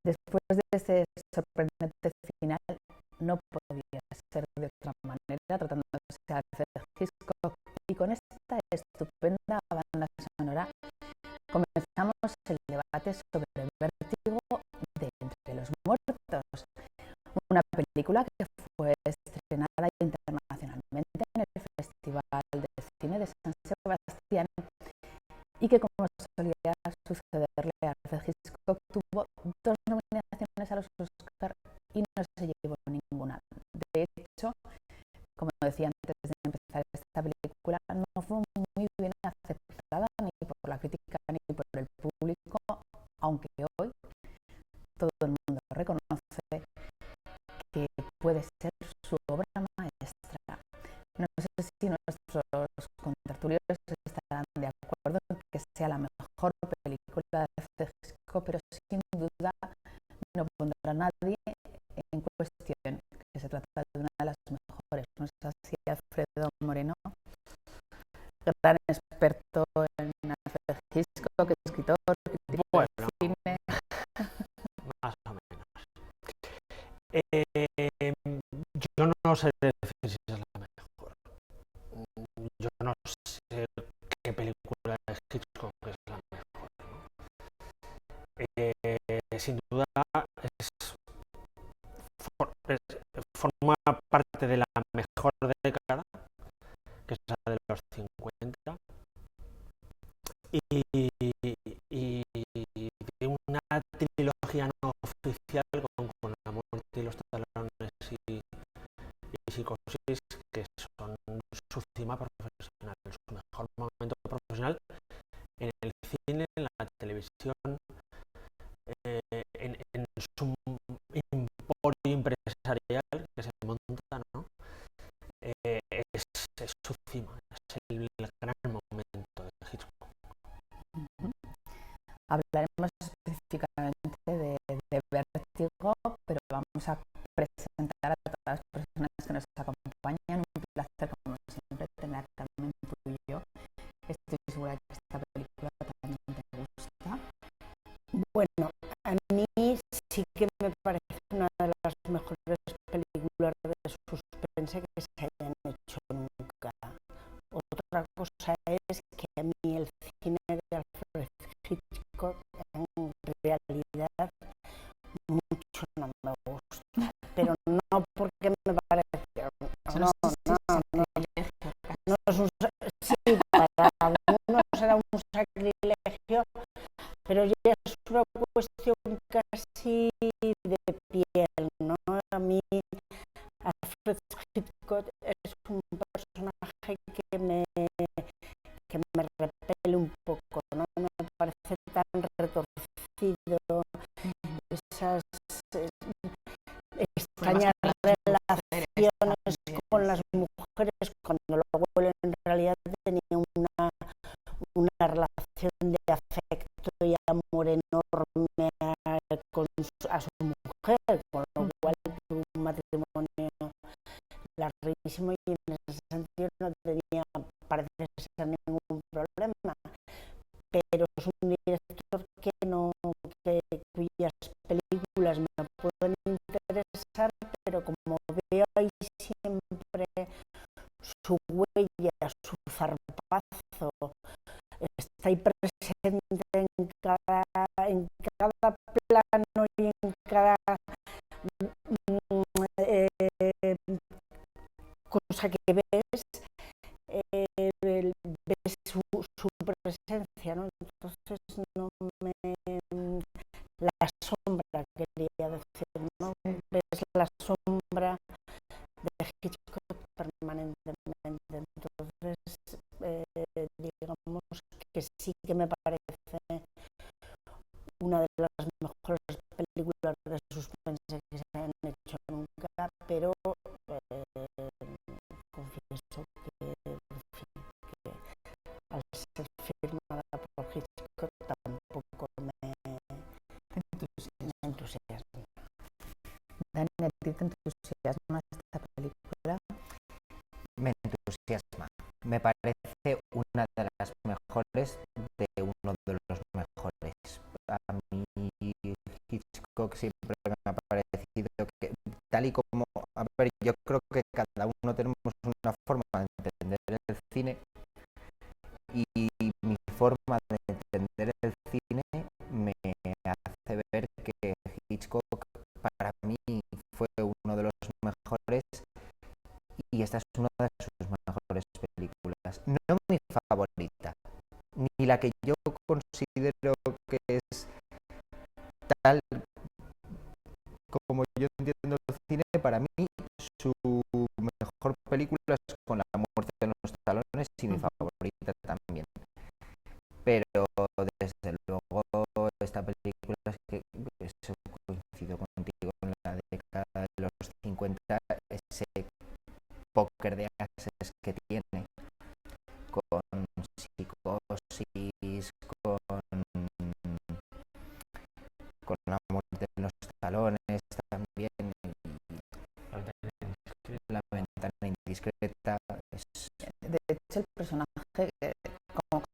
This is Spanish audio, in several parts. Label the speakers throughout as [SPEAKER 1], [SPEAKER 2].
[SPEAKER 1] Después de ese sorprendente final, no podía ser de otra manera, tratándose de Alfred Hitchcock, y con esta estupenda banda sonora comenzamos el debate sobre el Vértigo de Entre los Muertos, una película que fue estrenada internacionalmente en el Festival de Cine de San Sebastián y que, como solía sucederle a Alfred Hitchcock, tuvo 2 nominaciones a los Oscar y no se llevó ninguna. De hecho, como decía antes de empezar, esta película no fue muy bien aceptada ni por la crítica ni por el público, aunque hoy todo el mundo reconoce que puede ser su obra maestra. No sé si nuestros contertulios estarán de acuerdo en que sea la mejor película de Hitchcock, pero sin duda no pondrá a nadie en cuestión que se trata de una de las mejores. ¿No es así, Alfredo Moreno? Gran experto en Alfred Hitchcock, escritor, crítico de cine.
[SPEAKER 2] Más o menos. Yo no sé decir si es la mejor. Yo no sé qué película de Hitchcock es la mejor, ¿no? Sin duda forma parte de la mejor década, que es la de los 50, y de una trilogía no oficial con La muerte y los talones y Psicosis, que son su cima profesional, su mejor momento profesional en el cine, en la televisión, en su emporio empresarial que se monta, ¿no? Es su cima, es el gran momento de Hitchcock.
[SPEAKER 1] Hablaremos específicamente de Vértigo, pero vamos a presentar a todas las personas que nos acompañan. Un placer, como siempre, tener a Carmen Puyo. Estoy segura de que esta película también te gusta.
[SPEAKER 3] Bueno, a mí sí que me parece una de las mejores películas de suspense que se hayan hecho nunca. Otra cosa es que a mí el cine de Alfred Hitchcock en realidad mucho no me gusta, pero no porque me parece, no es un, sí, para algunos será un sacrilegio, pero ya es una cuestión casi de piel, ¿no? A mí Alfred Hitchcock es un personaje que me repele un poco, ¿no? Me parece tan retorcido, esas extrañas relaciones con las mujeres, cuando luego en realidad tenía una relación de afecto y amor enorme a su mujer, con lo cual tuvo un matrimonio larguísimo y en ese sentido no tenía, parece ser, ningún problema, pero es un director cuyas películas me pueden interesar, pero como veo ahí siempre su huella, su zarpazo, está ahí presente en cada plano y en cada cosa que ves, ves su presencia, ¿no? Entonces no me... La sombra, quería decir, ¿no? Ves la sombra de Hitchcock permanentemente. Entonces, digamos que sí que me parece una de las mejores películas de suspense que se han hecho nunca, pero confieso que al ser firmada por Hitchcock tampoco me entusiasma.
[SPEAKER 1] Dani, ¿a ti te entusiasma esta película?
[SPEAKER 4] Me entusiasma. Me parece una de las mejores de uno de los mejores. A mí Hitchcock siempre me ha parecido que, tal y como, a ver, yo creo que cada uno tenemos una forma de entender el cine y mi forma de entender el cine me hace ver que Hitchcock para mí fue uno de los mejores y esta es una de sus mejores películas. No mi favorita, ni la que yo considero que es tal como yo entiendo el cine. Para mí su mejor película es Con la muerte en los talones y mi favorita también. Pero desde luego esta película es que eso, coincido contigo, en la década de los 50, ese póker de ases que tiene con Psicosis, con La muerte en los talones también, La ventana indiscreta.
[SPEAKER 1] De hecho, el personaje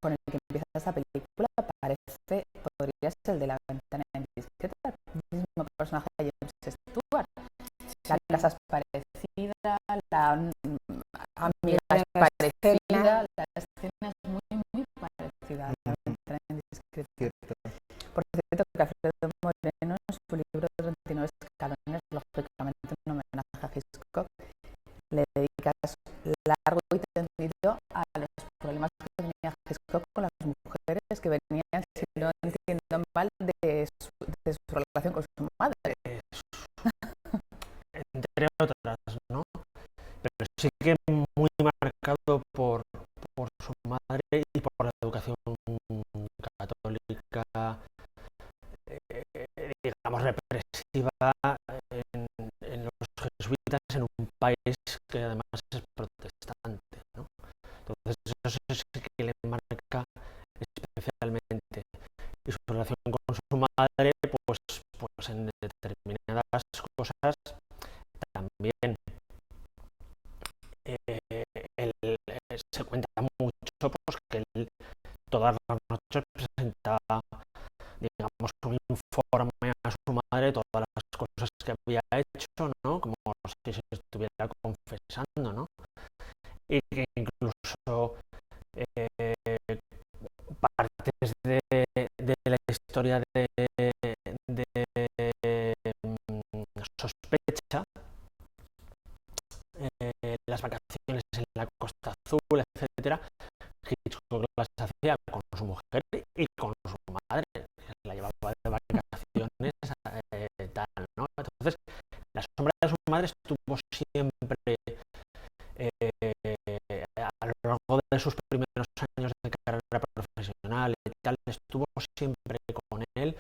[SPEAKER 1] con el que empieza esta película podría ser el de La ventana indiscreta, el mismo personaje de James Stewart. La casa es parecida, la amiga es parecida, la escena es muy parecida a La ventana indiscreta. Por cierto, que Alfredo Moreno en su libro 39 escalones, lógicamente un homenaje a Hitchcock, le dedicas largo y tendido a los problemas que tenía Hitchcock con las mujeres que venían, si no entiendo mal, de su relación con su madre.
[SPEAKER 2] Entre otras, ¿no? Pero sí que muy marcado por su madre y por la educación católica, digamos, represiva en los jesuitas, en un país que además es protestante, ¿no? Entonces eso sí que le marca especialmente. Y su relación con su madre, pues en determinadas cosas también se cuenta mucho, pues que él todas las noches presentaba, digamos, un informe a su madre de todas las cosas que había hecho, ¿no? Como si se estuviera confesando, ¿no? Y que incluso partes de la historia de Sospecha, las vacaciones en la Costa Azul, etcétera, Hitchcock las hacía con su mujer y con su madre, la llevaba de vacaciones, tal, ¿no? Entonces, la sombra de su madre estuvo siempre a lo largo de sus primeros años de carrera profesional y tal, estuvo siempre con él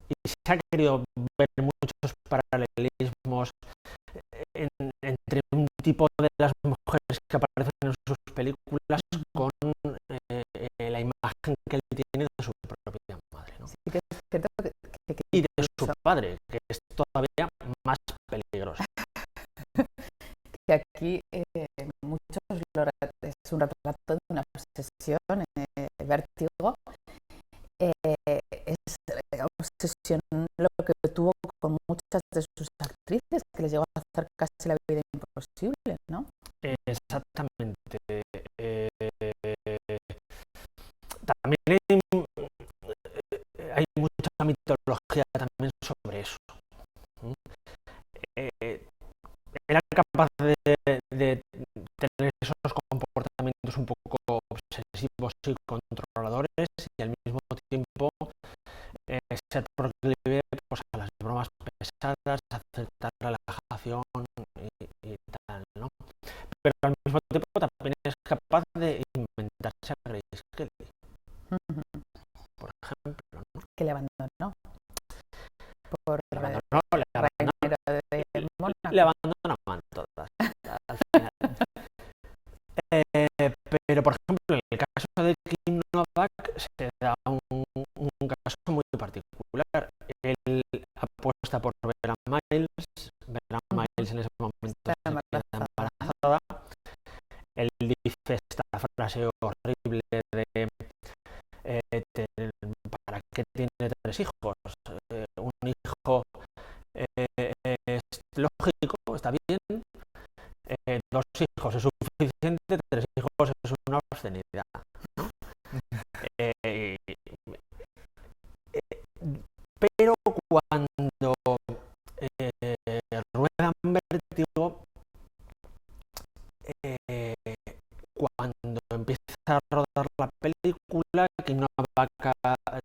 [SPEAKER 2] y se ha querido ver muchos paralelismos entre un tipo de las mujeres que aparecen en sus películas con la imagen que él tiene de su propia madre, ¿no?
[SPEAKER 1] Sí que es cierto
[SPEAKER 2] y de su padre, que es todavía más peligroso.
[SPEAKER 1] Que aquí es un retrato de una obsesión, vértigo. Es obsesión lo que tuvo con muchas de sus actrices, que les llegó a hacer casi la vida imposible, ¿no?
[SPEAKER 2] Exactamente. También hay mucha mitología también sobre eso. Era capaz de tener esos comportamientos un poco obsesivos y controladores y al mismo tiempo ser proclive, pues, a las bromas pesadas, a aceptar relajación y tal, ¿no? Pero al mismo tiempo también es capaz de inventarse a Grace Kelly, por ejemplo, ¿no?
[SPEAKER 1] Que le abandonó por
[SPEAKER 2] le abandonaban todas al final. Pero por ejemplo, en el caso de Kim Novak se da un caso muy particular. Él apuesta por ver a Miles. Miles en ese momento se queda embarazada. Él dice esta frase horrible de ¿para qué tiene 3 hijos? lógico, está bien. 2 hijos es suficiente, 3 hijos es una obscenidad, ¿no? Pero cuando ruedan Vértigo, cuando empieza a rodar la película, que una vaca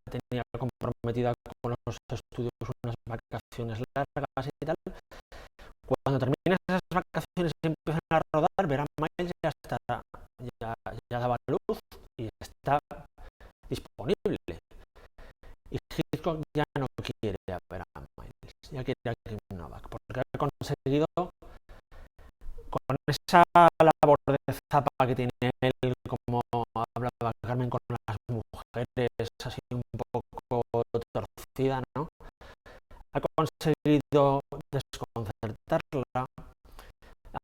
[SPEAKER 2] tenía comprometida con los estudios unas vacaciones largas y tal, cuando terminan esas vacaciones y empiezan a rodar, Vera Miles ya daba luz y está disponible. Y Hitchcock ya no quiere a Vera Miles, ya quiere a Kim Novak, porque ha conseguido, con esa labor de zapa que tiene él, como hablaba Carmen, con las mujeres así un poco torcida, ¿no? Ha conseguido desconcertarla,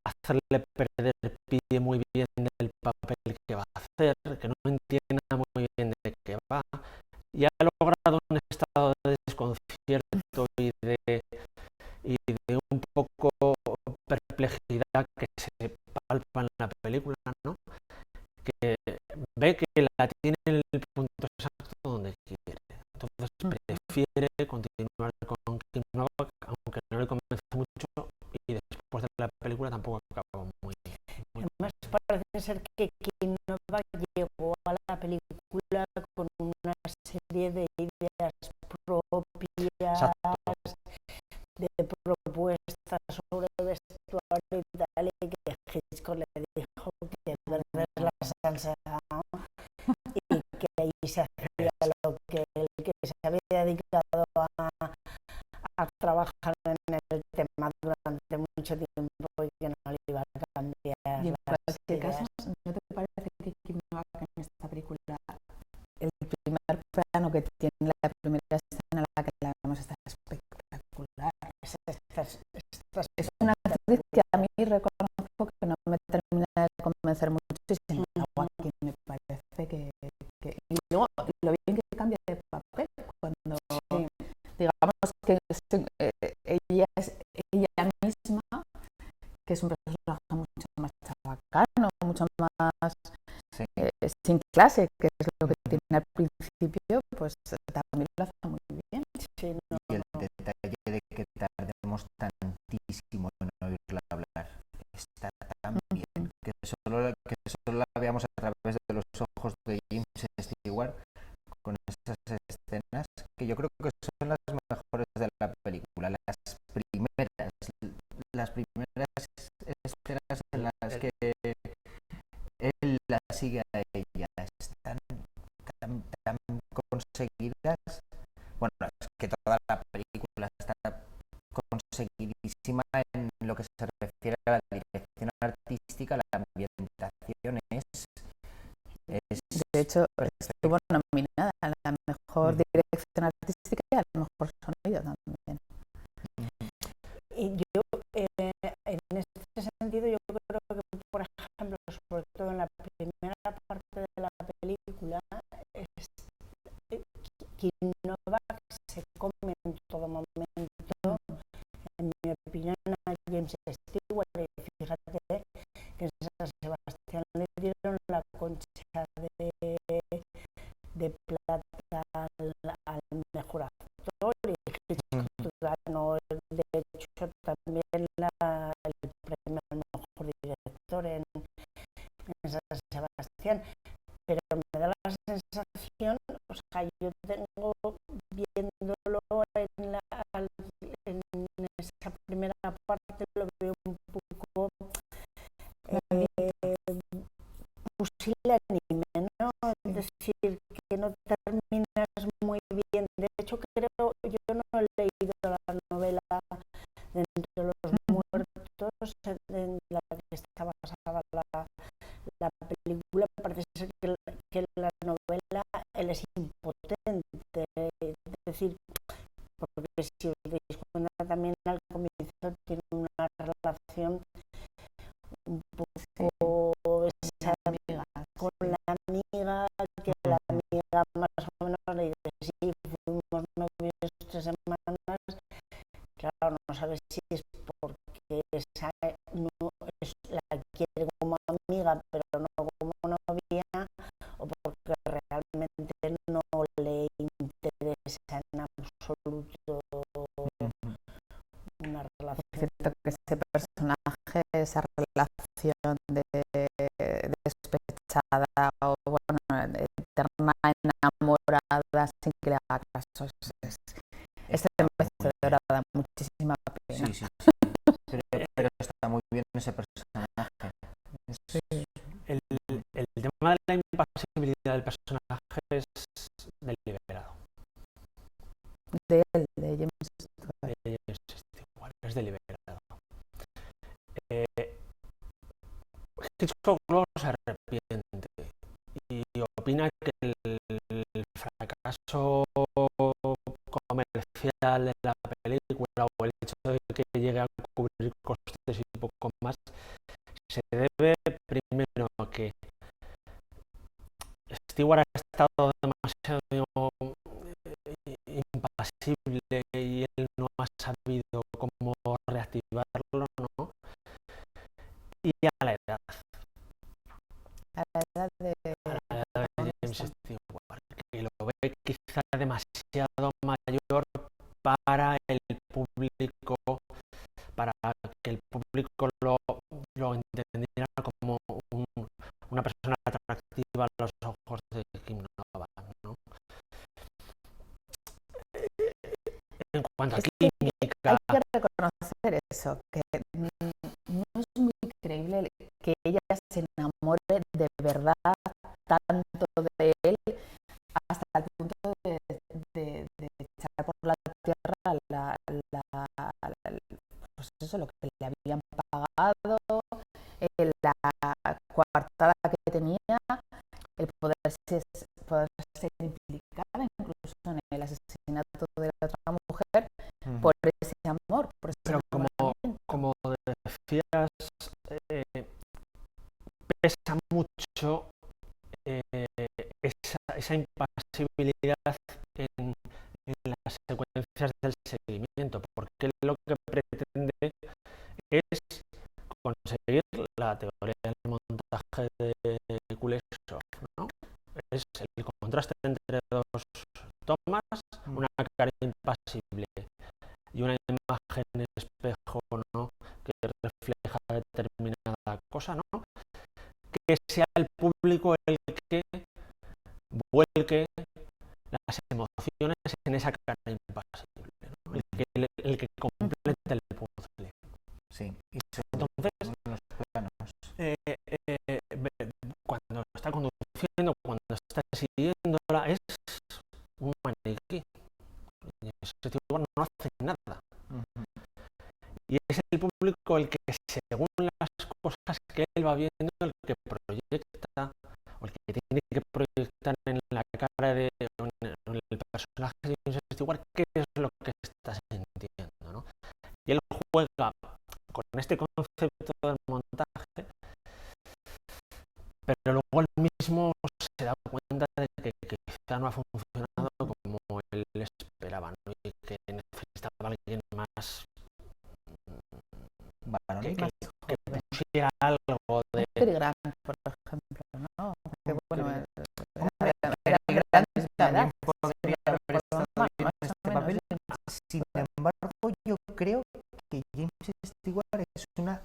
[SPEAKER 2] hacerle perder pie muy bien del papel que va a hacer, que no entienda muy bien de qué va, y ha logrado un estado de desconcierto y de un poco perplejidad que se palpa en la película, ¿no? Que ve que la tiene en el punto exacto donde quiere. Entonces prefiere continuar con Kim Novak, aunque no le convence mucho, y después de la película tampoco acabó muy bien.
[SPEAKER 3] Además, parece ser que Kim Novak llegó a la película con una serie de ideas propias,
[SPEAKER 2] Exacto.
[SPEAKER 3] de propuestas sobre vestuario y tal, y que Hitchcock le dijo que verde es la salsa y que ahí se hacía lo que el que se había dedicado a trabajar en el tema durante mucho tiempo y que no le iba a cambiar.
[SPEAKER 1] Y en cualquier caso, ¿no te parece que Kim Novak en esta película, el primer plano que tiene, la primera escena en la que la vemos, está espectacular? Es una actriz que a mí reconozco que no me termina de convencer mucho, y sin embargo aquí me parece que y luego lo bien que cambia de papel cuando digamos que ella es ella misma, que es un personaje mucho más chabacano, mucho más sin clase, que es lo que tiene al principio, pues también lo hace muy bien.
[SPEAKER 3] Sí, no,
[SPEAKER 4] y el detalle de que tardemos tantísimo en oírla hablar está tan bien que solo la veamos a través de los ojos de James Stewart con esas escenas que yo creo que son las mejores de la película, las primeras escenas en las que él la sigue a ella están tan conseguidas. Bueno, es que toda la película está conseguidísima en lo que se refiere a la dirección artística, la ambientación
[SPEAKER 1] de hecho estuvo nominada a la mejor dirección artística y al mejor sonido también.
[SPEAKER 3] Y yo en este sentido yo creo que, por ejemplo, sobre todo en la primera parte de la película, Kim Novak se come en todo momento, en mi opinión, a James Stewart. Y fíjate que en San Sebastián le dieron la concha de plata al mejor actor, y Hitchcock ganó de hecho también el premio al mejor director en San Sebastián. Pero me da la sensación, o sea, yo tengo, viéndolo en esa primera parte, lo veo un poco pusilánime, ¿no? Es decir, que no terminas muy bien. De hecho, creo, yo no he leído la novela de Entre los muertos, en la que está basada la película. Parece ser que la novela él es impotente, es decir, porque si os dais cuenta también al comienzo tiene una relación un poco esa amiga con la amiga, que la amiga más o menos le dice sí, fuimos novios 3 semanas, claro, no sabes si es porque
[SPEAKER 1] esa relación despechada o bueno, eterna enamorada sin que le haga caso. Es estremecedora, da muchísima pena.
[SPEAKER 4] Sí. Pero está muy bien ese personaje.
[SPEAKER 2] El tema de la impasibilidad del personaje es deliberado.
[SPEAKER 1] De James Stewart.
[SPEAKER 2] Es deliberado. Hitchcock luego se arrepiente y opina que el fracaso comercial de la película o el hecho de que llegue a cubrir costes y poco más se debe primero a que Stewart ha estado demasiado impasible y él no ha sabido cómo reactivarlo, ¿no? Y a la edad.
[SPEAKER 1] A la edad de
[SPEAKER 2] James Stewart, que lo ve quizá demasiado mayor para el público, para que el público lo entendiera como una persona atractiva a los ojos de Kim Novak, ¿no? En cuanto a química,
[SPEAKER 1] hay que reconocer eso, que no es muy creíble que ella se enamore de verdad tanto de él hasta el punto de echar por la tierra pues eso, lo que le habían pagado, la coartada que tenía, el poderse implicada incluso en el asesinato de la otra mujer por ese amor, por ese
[SPEAKER 2] pero como decías, pesa mucho esa impasibilidad en las secuencias del seguimiento, porque lo que pretende es conseguir la teoría del montaje de Kuleshov, ¿no? Es el contraste entre dos tomas, una cara impasible y una imagen en espejo, ¿no? Que refleja determinada cosa, ¿no? Que sea el público el que vuelque las emociones en esa cara impasible, ¿no? El que complete el puzzle.
[SPEAKER 4] Sí.
[SPEAKER 2] Entonces, cuando está conduciendo, cuando está siguiéndola, es un maniquí. Ese tipo no hace nada. Y es el público el que, según las cosas que él va viendo, el que proyecta, o el que tiene que proyectar en la cara de en el personaje de James Stewart qué es lo que está sintiendo, ¿no? Y él juega con este concepto del montaje, pero luego él mismo se da cuenta de que quizá no ha funcionado como él esperaba, ¿no? Y que necesitaba a alguien más que pusiera algo de...
[SPEAKER 1] Cary Grant, por ejemplo, ¿no? Que bueno,
[SPEAKER 4] era grande también podría haber estado
[SPEAKER 1] más
[SPEAKER 4] en este
[SPEAKER 1] o menos,
[SPEAKER 4] papel. Sin embargo, yo creo que James Stewart es una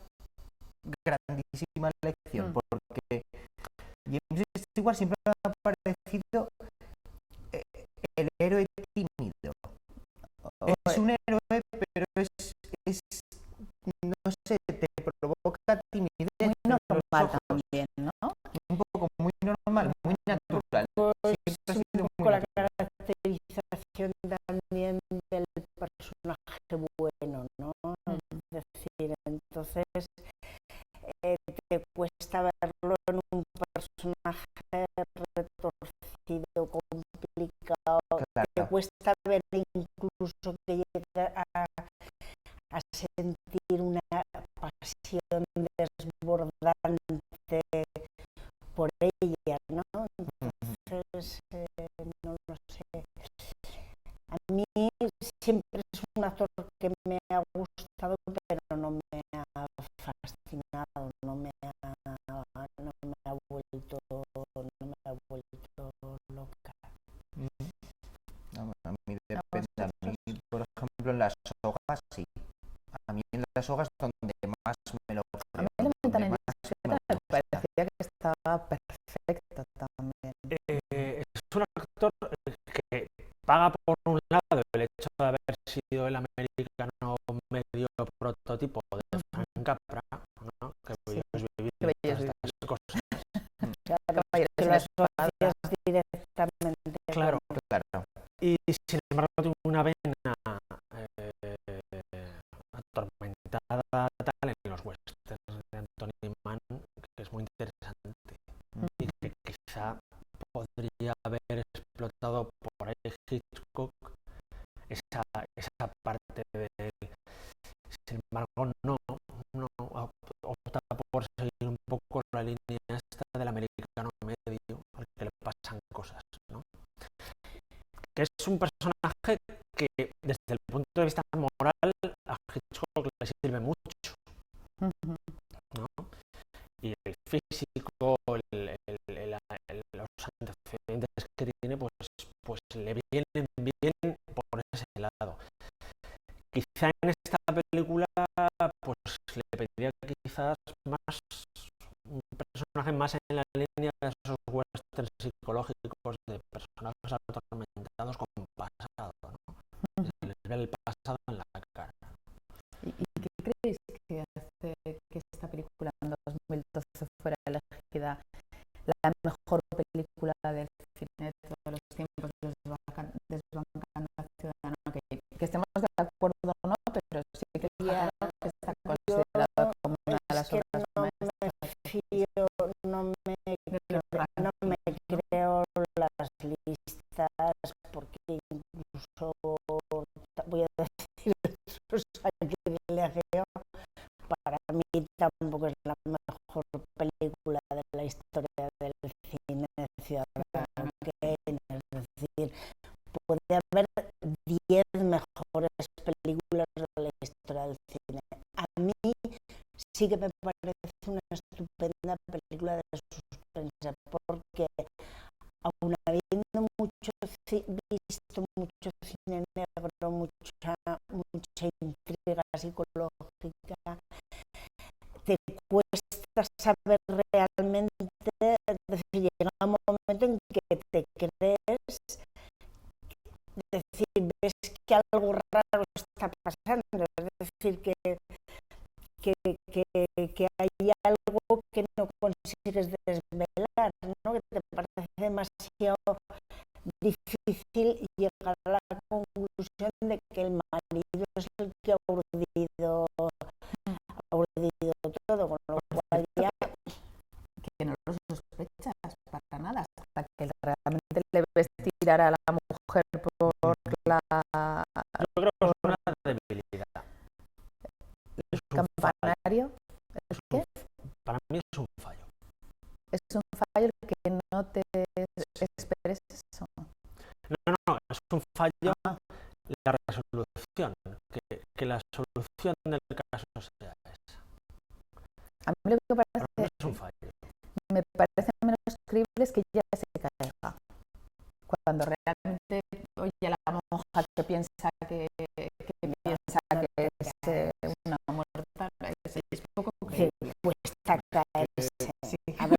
[SPEAKER 4] grandísima elección, porque James Stewart siempre me ha parecido el héroe tímido. Es un héroe, pero es no sé, te provoca timidez.
[SPEAKER 1] muy normal también, ¿no?
[SPEAKER 4] Un poco muy normal, muy natural.
[SPEAKER 3] Es un poco la caracterización también del personaje bueno, ¿no? Es decir, entonces te cuesta verlo en un personaje retorcido, complicado,
[SPEAKER 4] Claro.
[SPEAKER 3] te cuesta ver incluso que llegue a sentir una pasión desbordante por ella, ¿no? Entonces, no lo sé. A mí siempre es un actor que me ha gustado, pero no me ha fascinado, no me ha vuelto loca.
[SPEAKER 4] A mí depende. A mí, por ejemplo, en Las Sogas, sí. A mí en Las Sogas donde más me lo creo.
[SPEAKER 1] A mí
[SPEAKER 2] paga por un lado el hecho de haber sido el americano medio prototipo de Frank Capra, ¿no? Que bellos vividos, estas cosas.
[SPEAKER 3] Que lo asocias directamente.
[SPEAKER 2] Claro. Y sin embargo tiene una vena atormentada tal en los westerns de Anthony Mann que es muy interesante y que quizá podría haber explotado por ahí Hitchcock esa parte de él. Sin embargo no opta por seguir un poco la línea esta del americano medio al que le pasan cosas, ¿no? Que es un personaje que desde el punto de vista moral a Hitchcock le sirve mucho, ¿no? Y el físico, los antecedentes que tiene, pues le vienen bien por ese lado. Quizá en esta película pues le pediría quizás más un personaje más en la línea de esos westerns psicológicos de personajes atormentados con pasado, ¿no? Se les ve el pasado en la cara.
[SPEAKER 1] ¿Y qué creéis que hace que esta película en 2012 fuera elegida la mejor película del cine de todos los tiempos, Desbancando a Ciudadano? Que estemos de acuerdo o no, pero sí que está considerado como una de las obras maestras.
[SPEAKER 3] No me creo las listas, porque incluso voy a decir Sacrilegio para mí tampoco es la mejor película de la historia del cine ciudadano. Es decir, puede haber 10 mejores películas de la historia del cine. A mí sí que me parece una estupenda película de suspense, porque aun habiendo visto mucho cine negro, mucha intriga psicológica, te cuesta saber realmente, es decir, llega un momento en que te crees, es decir, ves que algo raro está pasando, es decir, que hay algo que no consigues desvelar, ¿no? Que te parece demasiado difícil llegar a la conclusión de que el marido es el que ha urdido todo, con lo cual ya
[SPEAKER 1] que no lo sospechas para nada, hasta que realmente le ves tirar a la mujer por la...
[SPEAKER 2] Yo creo que es una debilidad.
[SPEAKER 1] ¿El campanario? ¿Es qué?
[SPEAKER 2] Para mí es un fallo.
[SPEAKER 1] Es un fallo que no te esperes eso.
[SPEAKER 2] No, es un fallo la resolución, que la solución del caso sea esa.
[SPEAKER 1] A mí lo que parece,
[SPEAKER 2] es un fallo.
[SPEAKER 1] Me parece menos creíble es que ella se caiga. Cuando realmente oye la monja que piensa que es una muerta, es poco creíble.
[SPEAKER 3] Cuesta caerse. A ver,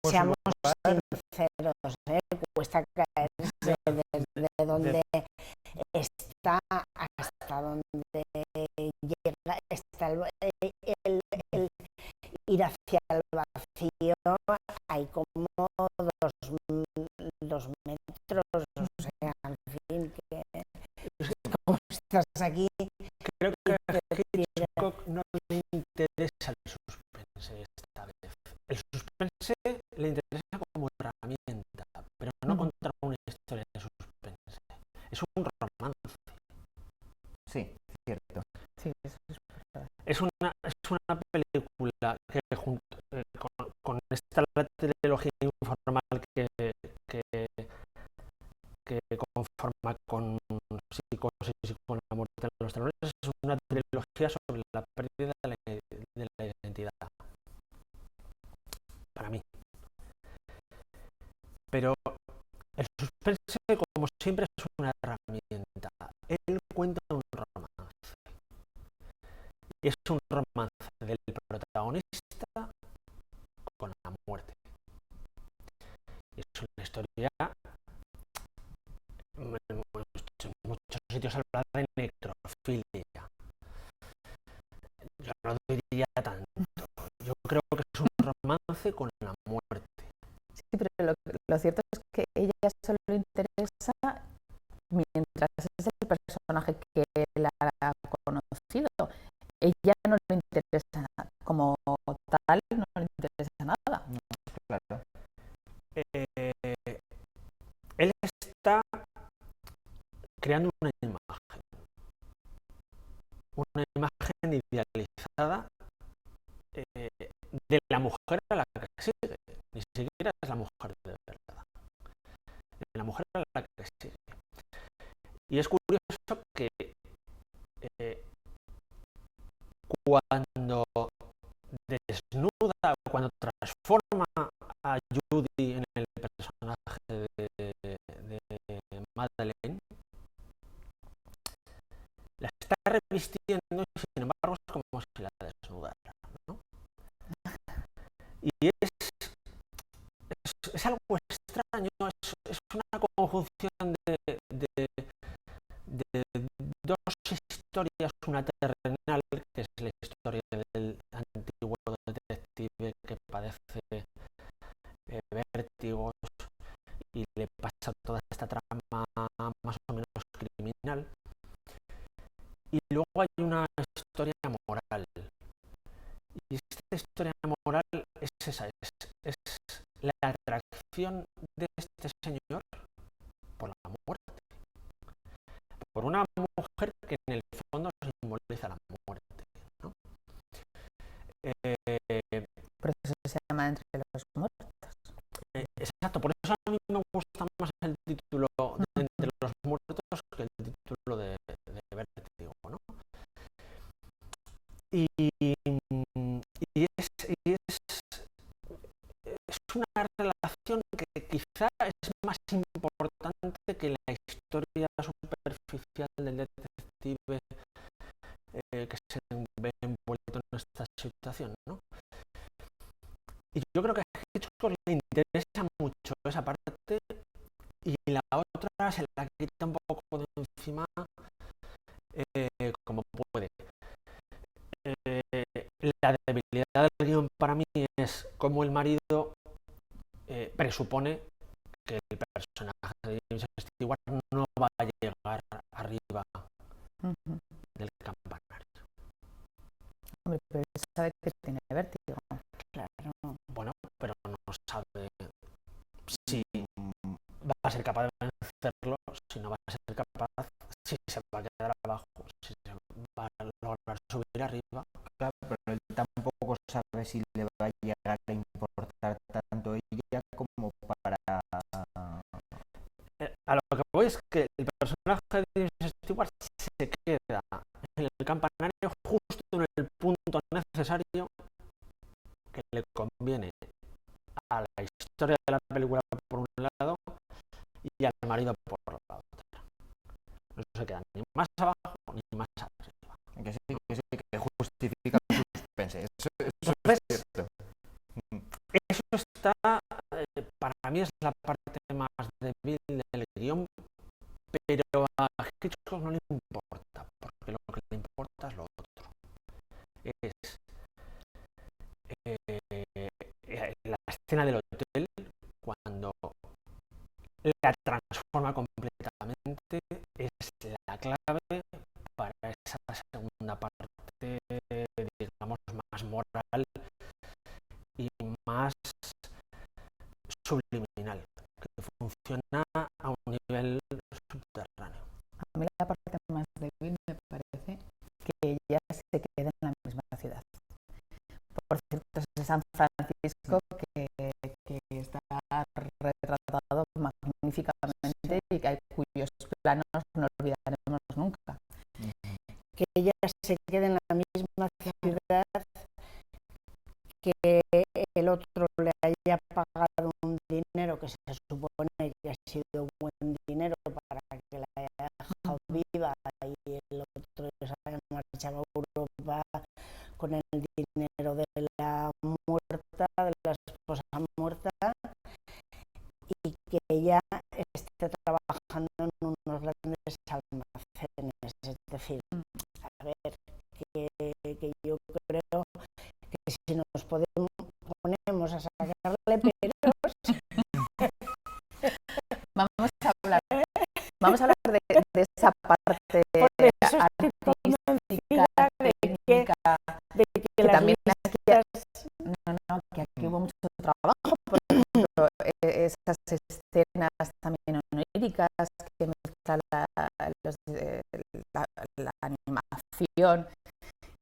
[SPEAKER 3] seamos sinceros, cuesta caerse desde donde está hasta donde llega, está el ir hacia el vacío, hay como 2 metros, o sea, al fin, que como estás aquí.
[SPEAKER 2] Creo que a Hitchcock no le interesa el suspense esta vez. El suspense le interesa como herramienta, pero no contar una historia de suspense. Es un romance.
[SPEAKER 4] Sí, cierto.
[SPEAKER 1] Sí, eso es verdad.
[SPEAKER 2] Es una película que con esta trilogía informal que conforma con Psicosis y con La muerte de los tenores, es una trilogía sobre la pérdida de la identidad. Para mí. Pero el suspense, como siempre, es una herramienta. Él cuenta un romance. Y es un romance del protagonista con la muerte. Y es una historia necrofilia. Yo no diría tanto. Yo creo que es un romance con la muerte.
[SPEAKER 1] Sí, pero lo cierto es que ella solo le interesa mientras es el personaje que la ha conocido. Ella no le interesa nada, como tal, no le interesa nada.
[SPEAKER 4] No, claro.
[SPEAKER 2] Él está creando una imagen idealizada de la mujer a la que sigue. Ni siquiera es la mujer de verdad. Es la mujer a la que sigue. Y es curioso que cuando desnuda, cuando transforma a Judy en el personaje de Madeleine, la está revistiendo y sin embargo es como si la desnudara, ¿no? Y es algo extraño, es una conjunción de dos historias, una terrenal, que es la historia del antiguo detective que padece vértigos y le pasa toda esta trama más o menos criminal. Y luego hay una historia moral. Y esta historia moral es esa, es la atracción de este señor por la muerte. Por una mujer que en el fondo simboliza la muerte, ¿no?
[SPEAKER 1] Por eso se llama Entre los muertos.
[SPEAKER 2] Exacto, por eso a mí me gusta más el título de Entre los muertos que el título de Vértigo, ¿no? Y es una relación que quizá es más importante que la historia superficial del detective que se ve envuelto en esta situación, ¿no? Y yo creo que a Hitchcock le interesa mucho esa parte y la otra se la quita un poco de encima como puede. La debilidad del guión para mí es como el marido presupone que el personaje de James Stewart no va a llegar arriba del campanario.
[SPEAKER 1] Hombre, pero él sabe que tiene vértigo.
[SPEAKER 3] Claro.
[SPEAKER 2] Bueno, pero no sabe si va a ser capaz de vencerlo, si no va a ser capaz, si se va a quedar abajo, si se va a lograr subir arriba.
[SPEAKER 4] Claro, pero él tampoco sabe si le va a llegar a importar tanto ella como para...
[SPEAKER 2] A lo que voy es que el personaje de James Stewart se queda en el campanario justo en el punto necesario que le conviene a la historia de la película por un lado y al marido por la otra. No se queda ni más abajo ni más arriba.
[SPEAKER 4] Que justifica el suspense. Eso
[SPEAKER 2] Entonces,
[SPEAKER 4] es cierto.
[SPEAKER 2] eso está, para mí es la parte más débil del guión, pero a Hitchcock no le importa, porque lo que le importa es lo otro. Es la escena del hotel, cuando la transforma completamente, es la clave para esa segunda parte, digamos, más moral y más subliminal, que funciona a un nivel subterráneo.
[SPEAKER 1] A mí la parte más débil me parece que ella se queda en la misma ciudad. Por cierto, es de San Francisco que está retratado magníficamente y cuyos planos no olvidaremos nunca.
[SPEAKER 3] Que ella se quede en la misma ciudad, que el otro le haya pagado un dinero que se supone que ha sido buen dinero para que la haya dejado viva y el otro se haya marchado a Europa con el dinero de la muerta, de la esposa muerta, y que ella esté trabajando en unos grandes almacenes, es decir,
[SPEAKER 1] Vamos a hablar de esa parte
[SPEAKER 3] Por eso estoy convencida
[SPEAKER 1] técnica,
[SPEAKER 3] de que
[SPEAKER 1] que
[SPEAKER 3] las
[SPEAKER 1] también
[SPEAKER 3] listas...
[SPEAKER 1] que aquí hubo mucho trabajo, por ejemplo, esas escenas también oníricas que mezcla la animación,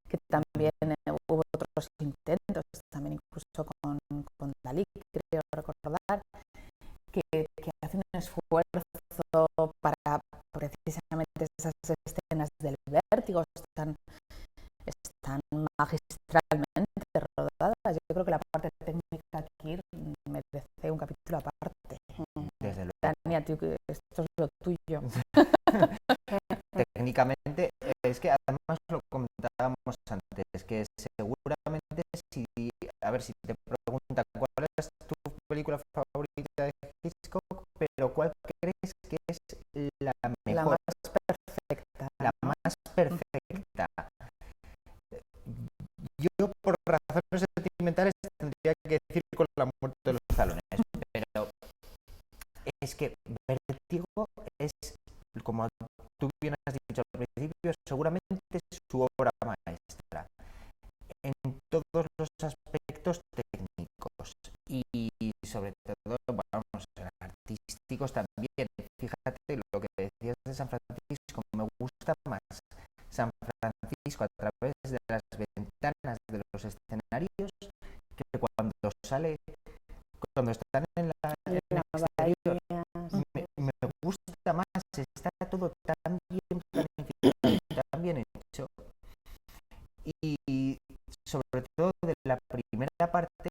[SPEAKER 1] que también hubo otros intentos, también incluso con Dalí, creo recordar, que hace un esfuerzo para precisamente esas escenas del vértigo, están magistralmente rodadas. Yo creo que la parte técnica aquí merece un capítulo aparte.
[SPEAKER 4] Desde luego.
[SPEAKER 1] Tania, esto es lo tuyo.
[SPEAKER 4] Técnicamente, es que además lo comentábamos antes, que seguramente si te preguntan cuál es tu película favorita de Hitchcock, pero cuál crees que es la mejor,
[SPEAKER 1] la más perfecta,
[SPEAKER 4] la más perfecta. Yo por razones sentimentales tendría que decir Con la muerte de los talones, pero es que Vértigo es, como tú bien has dicho al principio, seguramente es su obra maestra en todos los aspectos técnicos y sobre todo, vamos, artísticos también. Fíjate lo que decías de San Francisco, me gusta más San Francisco a través de las ventanas de los escenarios que cuando están en el exterior. Me gusta más, está todo tan bien planificado, tan bien hecho. Y sobre todo de la primera parte,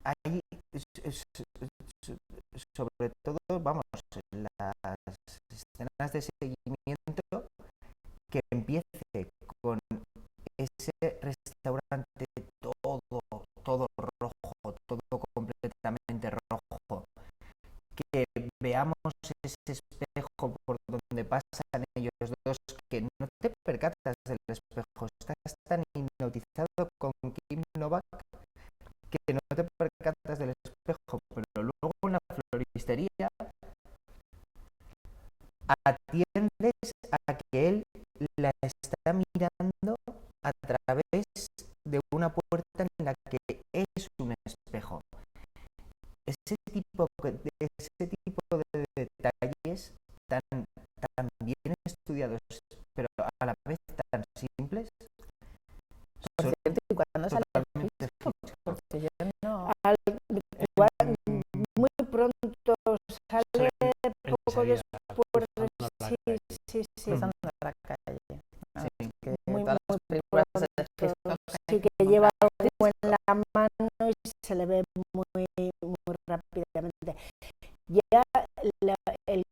[SPEAKER 4] hay sobre todo, vamos, las escenas de seguimiento, que empiece con ese restaurante todo rojo, todo completamente rojo, que veamos ese espejo por donde pasan ellos dos, que no te percatas del espejo, estás tan hipnotizado con Kim Novak que no te percatas del espejo, pero luego en la floristería atiendes a que él la está mirando a través de una puerta en la que es un espejo. Ese tipo de detalles tan bien estudiados, pero a la vez tan simples,
[SPEAKER 1] por cierto, ¿y cuándo sale
[SPEAKER 4] totalmente
[SPEAKER 1] Hitchcock? Porque yo no...
[SPEAKER 3] Muy pronto sale, poco
[SPEAKER 2] enseguida,
[SPEAKER 3] después. Sí.
[SPEAKER 1] Cruzando la calle.
[SPEAKER 4] Sí.
[SPEAKER 1] Que
[SPEAKER 3] Muy,
[SPEAKER 1] todas las
[SPEAKER 3] muy
[SPEAKER 1] películas de
[SPEAKER 3] pronto.
[SPEAKER 1] Hitchcock
[SPEAKER 3] Sí, que lleva algo en la mano y se le ve muy rápidamente. Ya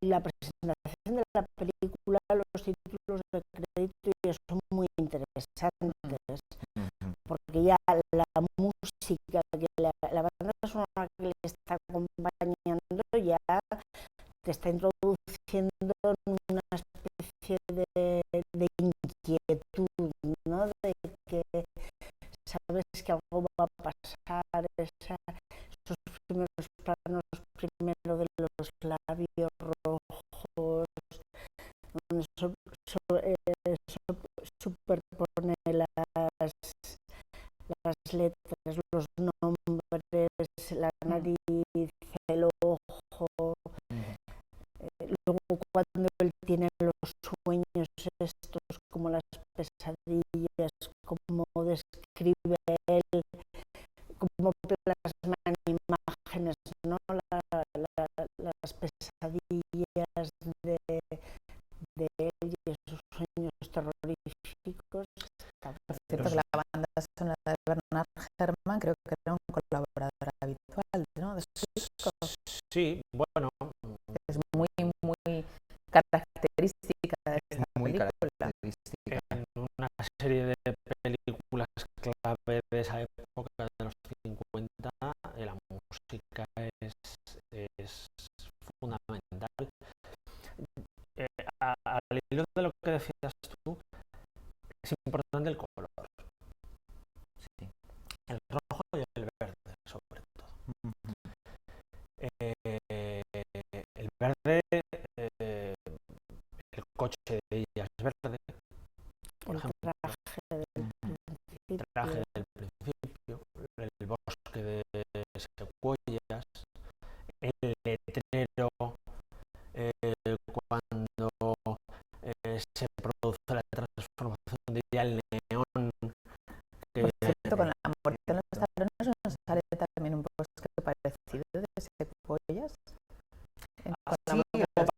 [SPEAKER 3] la presentación de la película, los títulos de crédito ya son muy interesantes, porque ya la música, la banda sonora que le está acompañando ya te está introduciendo en una especie de inquietud, ¿no? De que sabes que algo va a pasar, esos primeros planos, primero de los labios rojos, donde superpone las letras, los nombres, la nariz, el ojo. Luego cuando él tiene los sueños estos, como las pesadillas, como describe él, como plasma en imágenes, ¿no? Las pesadillas de él y esos sueños terroríficos.
[SPEAKER 1] Por cierto, que la banda sonora de Bernard Herrmann creo que era un colaborador habitual, ¿no? De Hitchcock.
[SPEAKER 2] Sí, bueno.
[SPEAKER 1] Es muy característica de esta
[SPEAKER 4] muy
[SPEAKER 1] película.
[SPEAKER 4] característica.
[SPEAKER 2] En una serie de películas clave de esa época, de los 50, la música es fundamental. Al hilo de lo que decías tú, es importante el color.
[SPEAKER 4] Sí.
[SPEAKER 2] El rojo y el verde, sobre todo. el letrero, cuando se produce la transformación de día, el neón.
[SPEAKER 1] Por cierto, con la muerte en los talones nos sale también un bosque parecido de secuoyas.
[SPEAKER 4] Sí,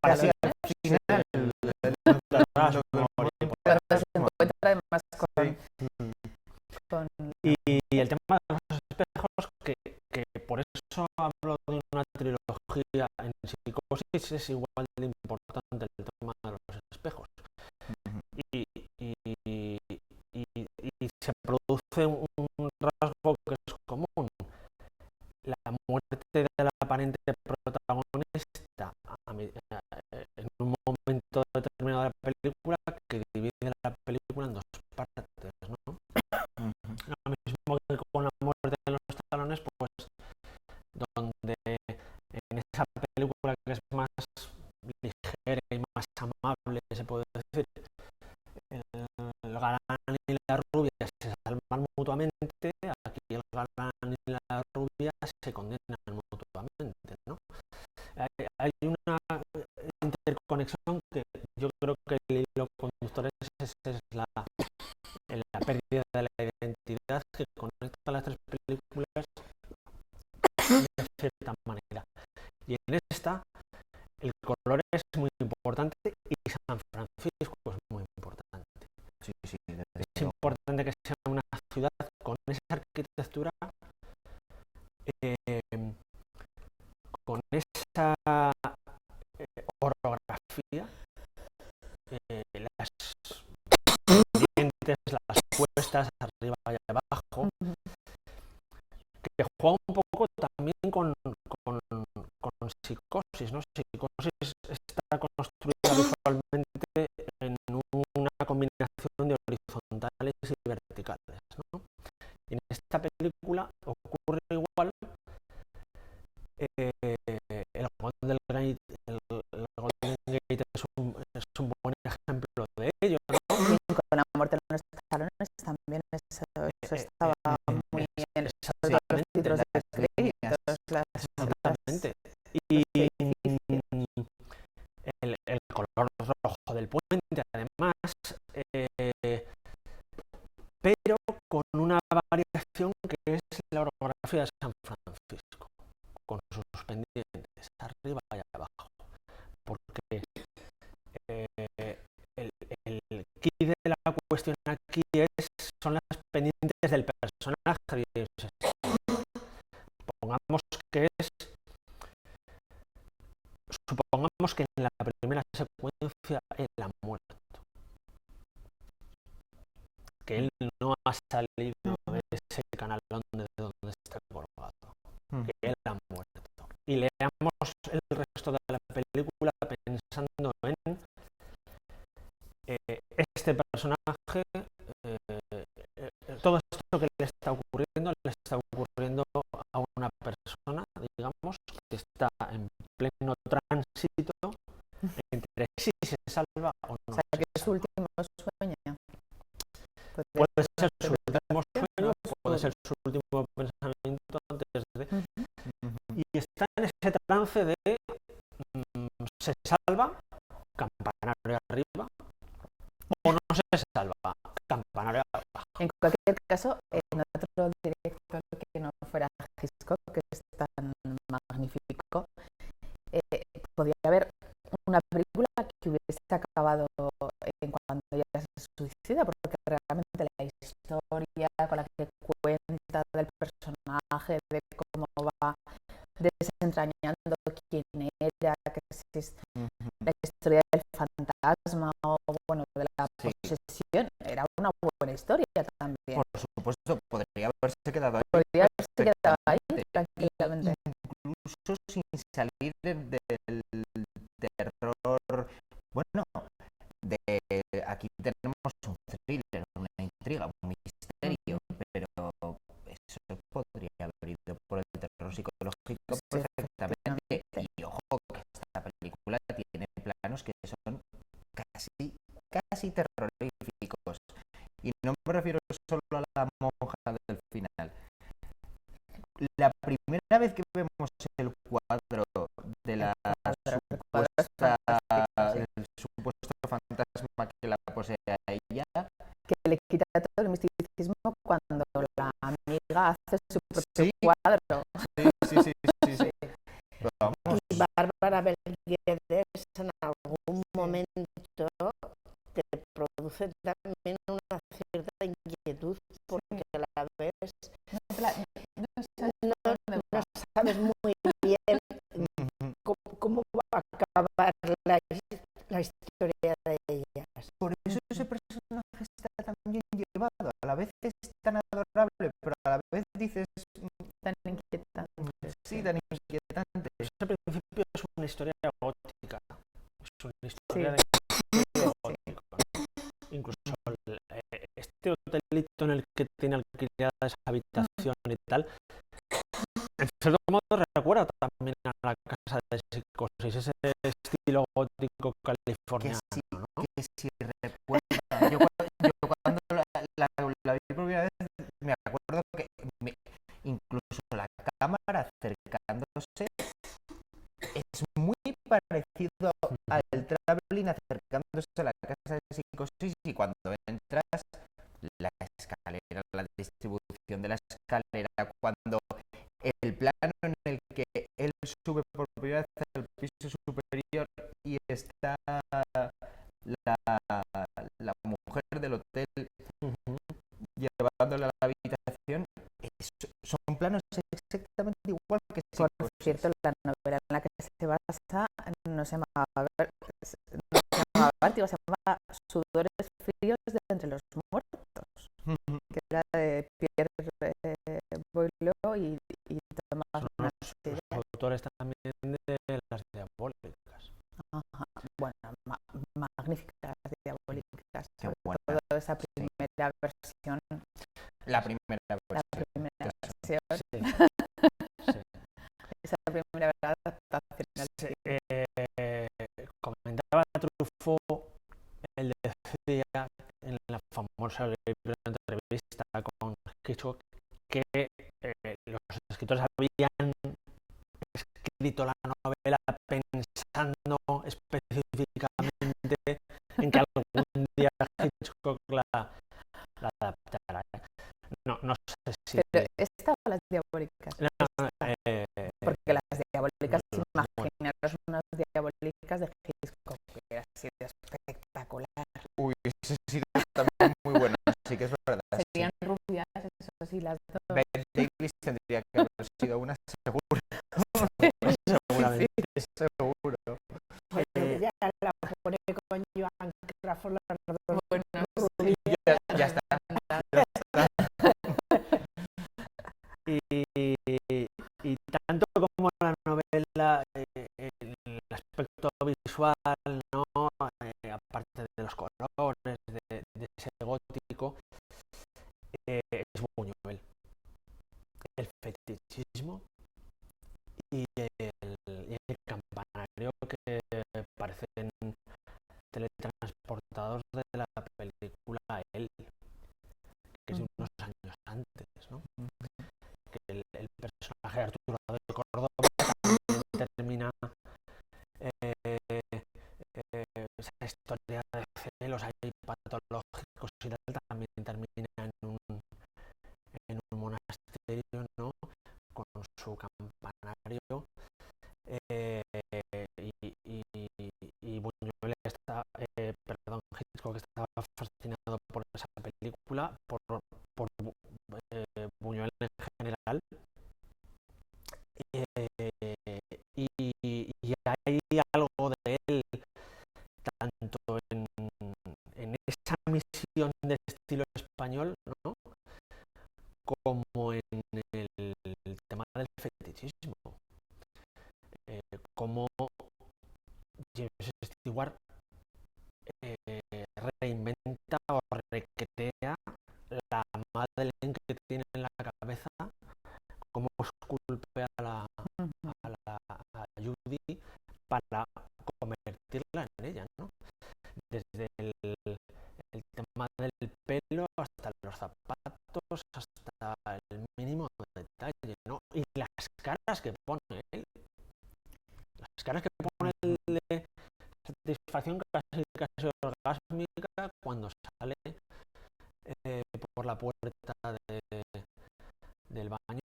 [SPEAKER 4] parecía al final.
[SPEAKER 1] Cuando se encuentra además con
[SPEAKER 2] Y el tema de los espejos, que por eso hablo de una trilogía en Psicosis, es igual de importante el tema de los espejos. Y se produce un rasgo que es común. La muerte de la aparente protagonista en un momento determinado de la película, que divide la película en dos partes, ¿no? Lo mismo que con la muerte de los talones, pues donde en esa película que es más ligera y más amable, se puede decir, el galán y la rubia se salvan mutuamente, aquí el galán y la rubia se condenan mutuamente, ¿no? Hay una interconexión que yo creo que el hilo conductor es la pérdida de la identidad que conecta las tres películas de cierta manera. Y en esta el color es muy importante y San Francisco es muy importante.
[SPEAKER 4] Sí,
[SPEAKER 2] es importante que sea una ciudad con esa arquitectura, con esa orografía, las pendientes, las puestas arriba y abajo, que juega un poco también con Psicosis, ¿no? Psicosis está construida visualmente en una combinación de horizontales y verticales, ¿no? Y en esta película ocurre igual. El Golden Gate es un buen ejemplo de ello, ¿no?
[SPEAKER 1] Y con la muerte en los talones también eso estaba muy bien. Los títulos de créditos,
[SPEAKER 2] exactamente. Y el color rojo del puente, además, pero con una variación que es la orografía de San Francisco, con sus pendientes arriba y abajo, porque el key de la cuestión aquí son las pendientes del personaje. Supongamos que en la primera secuencia él ha muerto, que él no ha salido de ese canalón de donde está colgado, que él ha muerto, y leamos el resto de la película pensando en este personaje, todo esto que le está ocurriendo a una persona, digamos, que está en pleno tránsito entre si se salva o no.
[SPEAKER 1] O sea, que es su último sueño.
[SPEAKER 2] Puede ser su último sueño, puede ser su último pensamiento antes de... Y está en ese trance de se salva, campanario arriba, o no se salva, campanario abajo.
[SPEAKER 1] En cualquier caso, en otro director que no fuera Hitchcock, que es tan magnífico, podría haber una película que hubiese acabado en cuando ya se suicida, porque realmente la historia con la que cuenta del personaje, de cómo va desentrañando quién era, que existe la historia del fantasma o bueno, de la posesión, era una buena historia también.
[SPEAKER 4] Por supuesto, podría haberse quedado ahí.
[SPEAKER 1] Podría haberse quedado ahí tranquilamente.
[SPEAKER 4] Incluso sin salir del terror. Bueno, aquí tenemos un thriller, una intriga, un misterio, pero eso podría haber ido por el terror psicológico perfectamente. Y ojo, que esta película tiene planos que son casi terroríficos. Y no me refiero solo a la monja del final. La primera vez que vemos el cuadro
[SPEAKER 1] hace su propio
[SPEAKER 4] Sí.
[SPEAKER 1] cuadro.
[SPEAKER 4] Sí. Pero vamos,
[SPEAKER 3] Y Bárbara Belguedes en algún momento te produce también una cierta inquietud porque la ves, no sabes muy bien cómo va a acabar la historia de ellas.
[SPEAKER 4] por eso ese personaje está tan bien llevado. A la vez es tan adorable, pero a la vez dices,
[SPEAKER 1] Tan inquietante.
[SPEAKER 4] sí, tan inquietante.
[SPEAKER 2] Al principio es una historia gótica. Es una historia
[SPEAKER 1] Sí.
[SPEAKER 2] de estilo gótico, ¿no? Incluso este hotelito en el que tiene alquilada esa habitación y tal, en cierto modo recuerda también a la casa de Psicosis, ese estilo gótico
[SPEAKER 4] Que
[SPEAKER 2] californiano,
[SPEAKER 4] sí,
[SPEAKER 2] ¿no?
[SPEAKER 4] que sí recuerda. Yo cuando la vi por primera vez, me acuerdo que incluso la cámara acercándose es muy parecido al traveling acercándose a la casa de Psicosis, y cuando entras, la escalera, la distribución de la escalera, cuando el plano en el que él sube por primera vez al piso superior y está la mujer del hotel llevándole a la habitación, son planos exactamente igual que
[SPEAKER 1] Por
[SPEAKER 4] Psicosis.
[SPEAKER 1] cierto, la novela en la que se basa no se llamaba Vértigo, se llamaba Sudores fríos de entre los muertos, que era de Pierre Boileau y Tomás
[SPEAKER 2] Son los
[SPEAKER 1] Narcís.
[SPEAKER 2] autores también de las diabólicas.
[SPEAKER 1] Ajá. Bueno, magníficas diabólicas,
[SPEAKER 4] Qué
[SPEAKER 1] sobre
[SPEAKER 4] buena.
[SPEAKER 1] todo esa primera versión.
[SPEAKER 4] La primera
[SPEAKER 1] La
[SPEAKER 4] versión.
[SPEAKER 1] primera versión,
[SPEAKER 2] Sí, sí.
[SPEAKER 1] esa primera adaptación al
[SPEAKER 2] Sí,
[SPEAKER 1] cine.
[SPEAKER 2] comentaba Truffaut, él decía en la famosa entrevista con Hitchcock que los escritores habían escrito la novela pensando específicamente en que algún día Hitchcock la adaptara. No sé si...
[SPEAKER 1] Pero esta o las diabólicas. Porque las diabólicas, imaginaros unas diabólicas de Hitchcock, que hubiera sido espectacular.
[SPEAKER 4] Uy, ese sí también muy bueno, sí que es verdad.
[SPEAKER 1] Serían rubias, eso sí, las dos.
[SPEAKER 4] Bette Davis tendría que haber sido una seguro.
[SPEAKER 2] seguramente.
[SPEAKER 4] Seguro.
[SPEAKER 3] Ya la pone con Joan Crawford, las dos
[SPEAKER 1] Bueno,
[SPEAKER 3] rubias.
[SPEAKER 4] Ya está.
[SPEAKER 2] Y tanto como la novela, el aspecto visual, ¿no? Aparte de los colores, de ese gótico, es Buñuel. El fetichismo y el campanario que parecen teletransportados de la película Él, que es de unos años antes, ¿no? Que el personaje de Arturo de Córdoba también termina esa historia de celos ahí patológicos y tal, también termina en un monasterio, ¿no? Con su campanario, y Buñuel está, Hitchcock estaba fascinado por esa película, por Buñuel en general, y hay algo de él tanto en esa misión de estilo español, ¿no? Como en el tema del fetichismo, como James Stewart reinventa o recrea la Madeleine que tiene en la cabeza, como esculpe a Judy para convertirla en ella, ¿no? Desde el tema del pelo hasta los zapatos, hasta el mínimo detalle, ¿no? Y las caras que pone él, las caras que pone él de satisfacción casi orgásmica cuando sale por la puerta del baño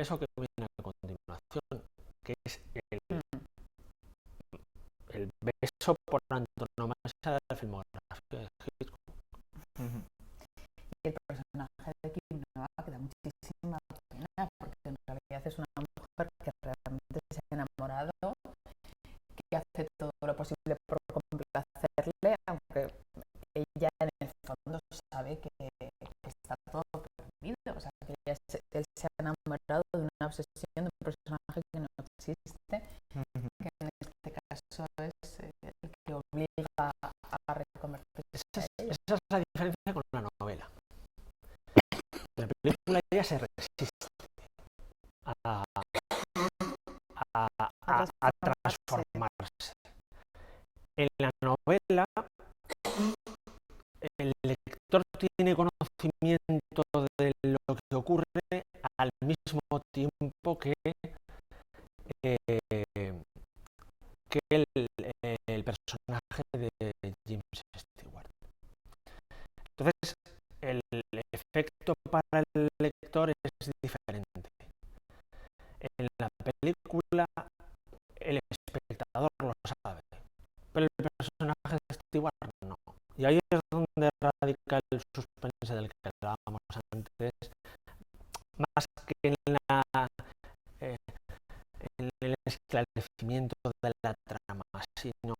[SPEAKER 2] beso que viene a continuación, que es el beso por antonomasia de la filmografía de Hitchcock.
[SPEAKER 1] Y el personaje de Kim Novak da muchísima pena, porque en realidad es una mujer que realmente se ha enamorado, que hace todo lo posible por complacerle, aunque ella en el fondo sabe que está todo perdido. O sea, que él se ha enamorado de una obsesión, de un personaje que no existe, que en este caso es el que obliga a reconvertirse.
[SPEAKER 2] Esa es la diferencia con la novela. En la película ella se resiste a transformarse. En la novela el lector tiene conocimiento de lo que ocurre al mismo tiempo que el personaje de James Stewart. Entonces, el efecto para el lector es diferente. En la película, el espectador lo sabe, pero el personaje de Stewart no. Y ahí es donde radica el suspense del que hablábamos antes, más que en el esclarecimiento de la trama, sino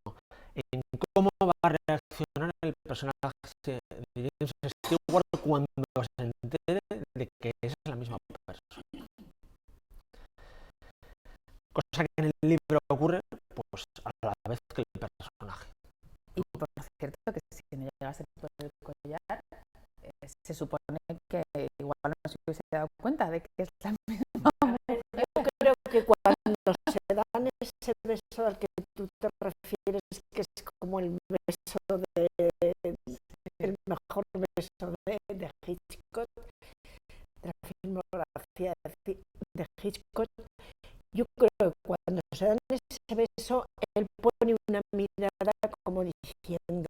[SPEAKER 2] en cómo va a reaccionar el personaje de James Stewart cuando se entere de que es la misma persona. Cosa que en el libro ocurre pues a la vez que el personaje.
[SPEAKER 1] Y por cierto, que si no llegase por el collar, se supone que igual no se hubiese dado cuenta de que es la misma mujer.
[SPEAKER 3] Yo creo que cuando se dan ese beso al que tú te refieres, que es como el beso el mejor beso de Hitchcock, de la filmografía de Hitchcock, yo creo que cuando se dan ese beso, él pone una mirada como diciendo,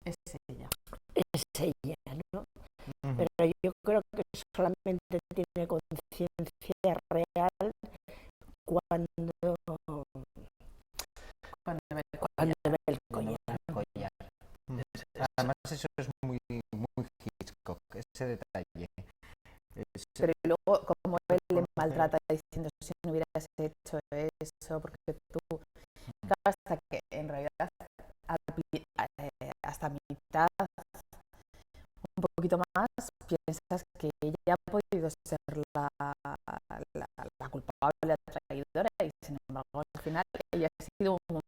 [SPEAKER 1] Es ella.
[SPEAKER 3] es ella, ¿no? Pero yo creo que solamente tiene conciencia real cuando ve el collar.
[SPEAKER 4] Además, eso es muy Hitchcock, ese detalle.
[SPEAKER 1] Pero luego, como él le maltrata diciendo si no hubieras hecho eso, porque tú, hasta que en realidad hasta mitad, un poquito más, piensas que ella ha podido ser la culpable, la traidora, y sin embargo al final ella ha sido un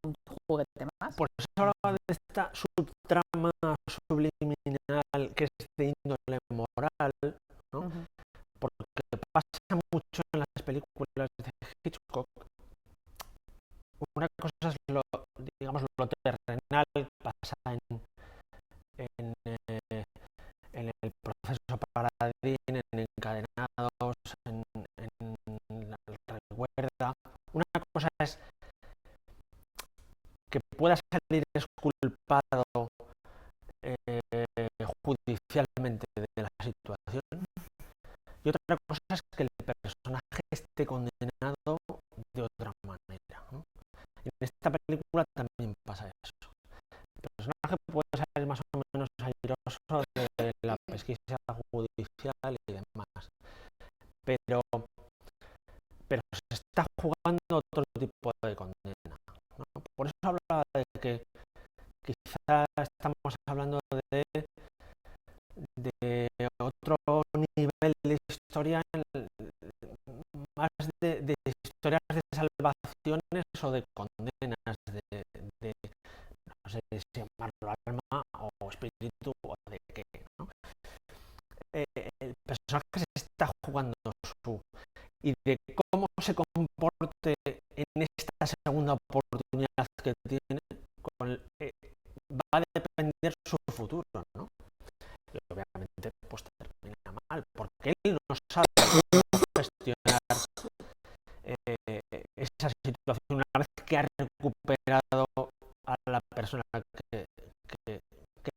[SPEAKER 1] juguete más.
[SPEAKER 2] Por eso hablaba de esta subtrama subliminal que es de índole moral, ¿no? Porque pasa mucho en las películas de Hitchcock. Una cosa es lo terrenal, pasa en el proceso Paradis, en Encadenados, en la Recuerda. Una cosa es que pueda salir exculpado judicialmente de la situación, y otra cosa es que el personaje esté condenado de otra manera, ¿no? En esta película también pasa eso. El personaje puede salir más o menos airoso de la pesquisa judicial y demás, pero se está jugando otro tipo de condena, ¿no? Por eso hablaba de que quizás estamos hablando de otro nivel de historia, más de historias de salvaciones o de condenas, de no sé si llamarlo alma o espíritu o de qué, ¿no? El personaje se está jugando y de cómo se comporte en esta segunda oportunidad que tiene, va a depender su futuro, ¿no? Y obviamente pues termina mal, porque él no sabe gestionar esa situación una vez que ha recuperado a la persona que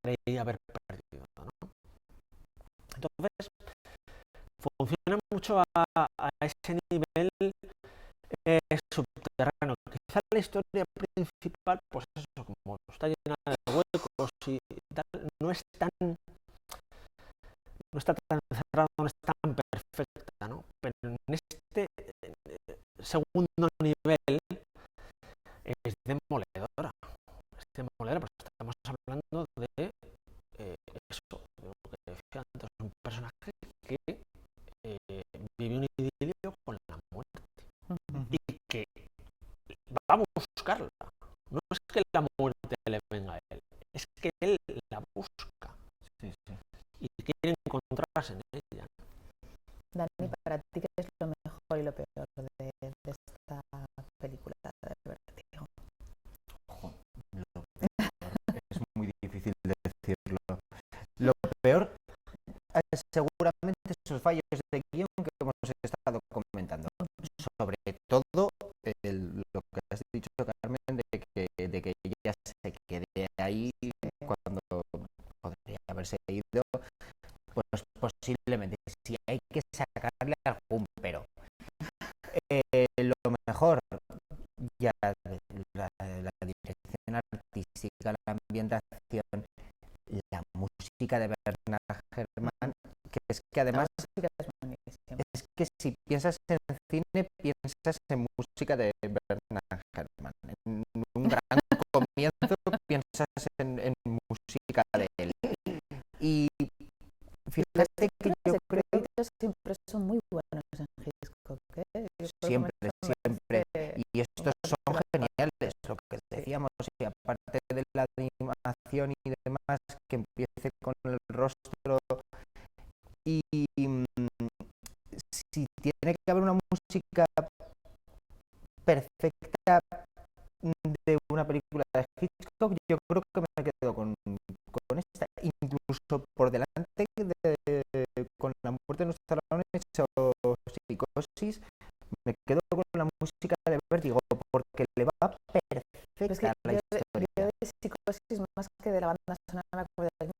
[SPEAKER 2] creía haber perdido, ¿no? Entonces funciona mucho a ese nivel subterráneo. Quizá la historia principal, pues eso, como está llena de huecos y tal, no está tan cerrada, no es tan perfecta, ¿no? Pero en este segundo nivel es demoledora. Es demoledora, porque estamos hablando de eso, de lo que decía antes, un personaje que vive un idilio con la muerte y que va a buscarla. No es que la muerte le venga a él, es que él la busca y quiere encontrarse en ella.
[SPEAKER 1] Dani, para ti, ¿qué es lo mejor y lo peor de esta película de Vértigo?
[SPEAKER 4] Es muy difícil de decirlo. Lo peor es seguramente esos fallos de guión que hemos estado comentando. Sobre todo lo que has dicho, Carmen, de que ella se quede ahí cuando podría haberse ido, pues posiblemente si hay que sacarle algún pero. Lo mejor, ya la dirección artística, la ambientación, la música de Bernard Herrmann, que es que además es que si piensas en cine, piensas en música de Bernard Herrmann. En un gran comienzo piensas en música de él. Y fíjate que yo creo
[SPEAKER 1] que siempre son muy buenos en Hitchcock, ¿eh?
[SPEAKER 4] Siempre. Y estos son geniales, lo que decíamos, y aparte de la animación y demás, que empiece con el rostro y si tiene que haber una música perfecta de una película de Hitchcock, yo creo que me quedo con esta, incluso por delante con La muerte de los talones o Psicosis, me quedo con la música de Vértigo porque le va perfecta la historia.
[SPEAKER 1] Yo de Psicosis, más que de la banda sonora, me acuerdo de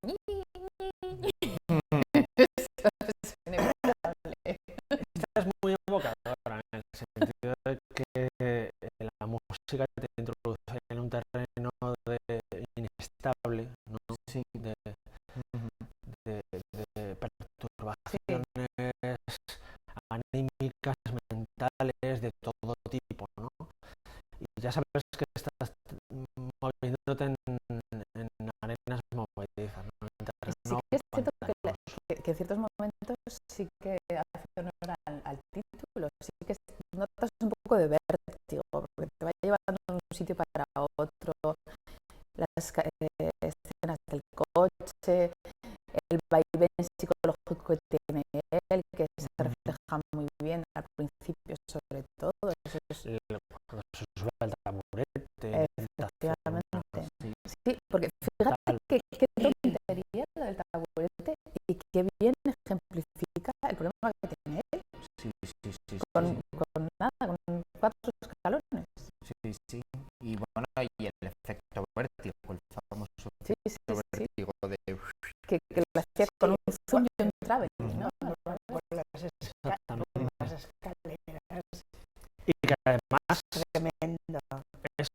[SPEAKER 2] Esta es muy evocadora en el sentido de que la música te introduce en un terreno inestable, ¿no?
[SPEAKER 4] Sí.
[SPEAKER 2] de perturbaciones anímicas, mentales, de todo tipo, ¿no? Y ya sabes que estás moviéndote en arenas movedizas, ¿no?
[SPEAKER 1] Sí que es cierto que en ciertos momentos sí que hace honor al título, sí que notas un poco de vértigo, porque te va llevando de un sitio para otro, las escenas del coche, el vaivén psicológico que tiene él, que se refleja muy bien al principio sobre todo.
[SPEAKER 2] Cuando se sube al taburete.
[SPEAKER 1] Efectivamente. Sí, porque fíjate qué tontería lo del taburete y qué bien ejemplifica el problema que tiene él.
[SPEAKER 4] Sí.
[SPEAKER 1] Con nada, con 4 escalones.
[SPEAKER 4] Sí. Y bueno, y el efecto vértigo, el famoso vértigo de...
[SPEAKER 1] Que lo hacía con un zoom y un traveling, ¿no?
[SPEAKER 3] Por las escaleras.
[SPEAKER 2] Y que además
[SPEAKER 3] Tremendo.
[SPEAKER 2] es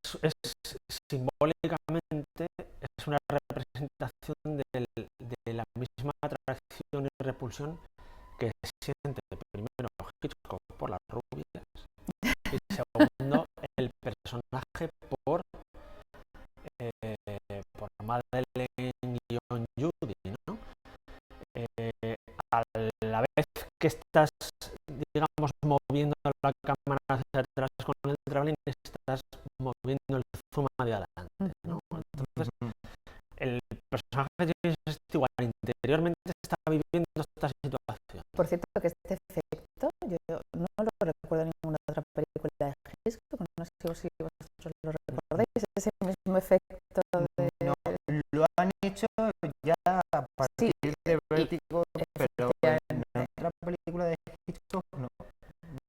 [SPEAKER 2] simbólicamente es una representación de la misma atracción y repulsión que siente primero Hitchcock por las rubias y segundo el personaje por Madeleine Judy, ¿no? A la vez que estás, digamos, moviendo la cámara hacia atrás con el traveling, estás moviendo el zoom hacia adelante, ¿no? Entonces, el personaje de James Stewart interiormente está viviendo esta situación.
[SPEAKER 1] Por cierto, que este efecto yo no lo recuerdo en ninguna otra película de Hitchcock, no sé si vosotros lo recordáis, ese mismo efecto de...
[SPEAKER 4] No, lo han hecho ya a partir de Vértigo, pero en otra película de Hitchcock no.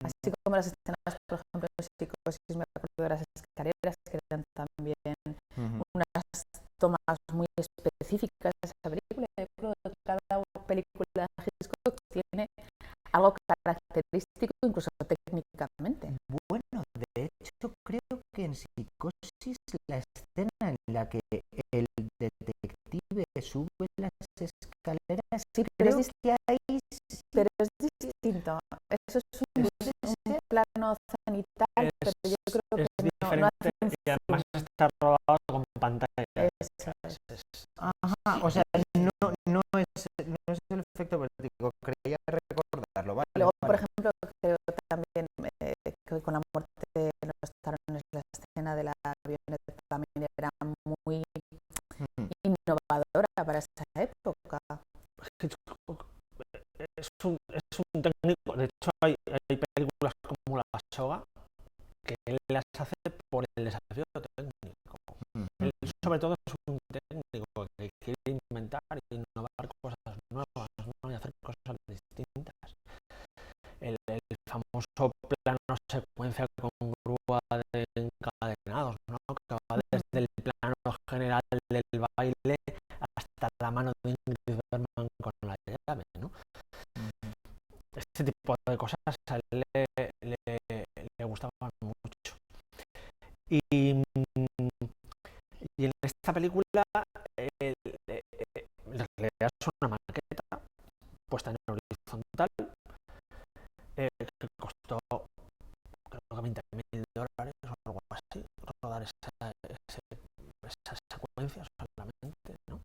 [SPEAKER 1] Así como las escenas, por ejemplo, en Psicosis, me acuerdo de las escaleras, que eran también unas tomas muy específicas de esa película. Yo creo que cada película de Hitchcock tiene algo característico característico incluso técnicamente.
[SPEAKER 4] Bueno, de hecho creo que en Psicosis la escena en la que el detective sube las escaleras,
[SPEAKER 1] Sí, pero
[SPEAKER 4] creo que ahí
[SPEAKER 1] pero es distinto. Eso es un plano cenital, pero yo creo que
[SPEAKER 2] es
[SPEAKER 1] no
[SPEAKER 2] diferente
[SPEAKER 1] hace
[SPEAKER 2] y además está rodado con pantalla.
[SPEAKER 1] eso.
[SPEAKER 4] Ajá, o sea, no es el efecto vértigo, creía recordarlo, ¿vale?
[SPEAKER 1] Luego, por
[SPEAKER 4] vale.
[SPEAKER 1] ejemplo, creo también que con la muerte de los tarones, la escena de la avioneta también era muy innovadora para esa época.
[SPEAKER 2] Es un técnico, de hecho hay películas como La Soga que él las hace por el desafío técnico. Él sobre todo es un técnico que quiere inventar e innovar cosas nuevas, ¿no? Y hacer cosas distintas. El famoso plano secuencia con grúa de encadenados, ¿no? Que va desde el plano general del baile hasta la mano de Ingrid Bergman con la llave, ¿no? Este tipo de cosas a él le gustaban mucho. Y en esta película en realidad es una maqueta puesta en horizontal que costó creo que $20.000 o algo así, rodar esa secuencia solamente, ¿no?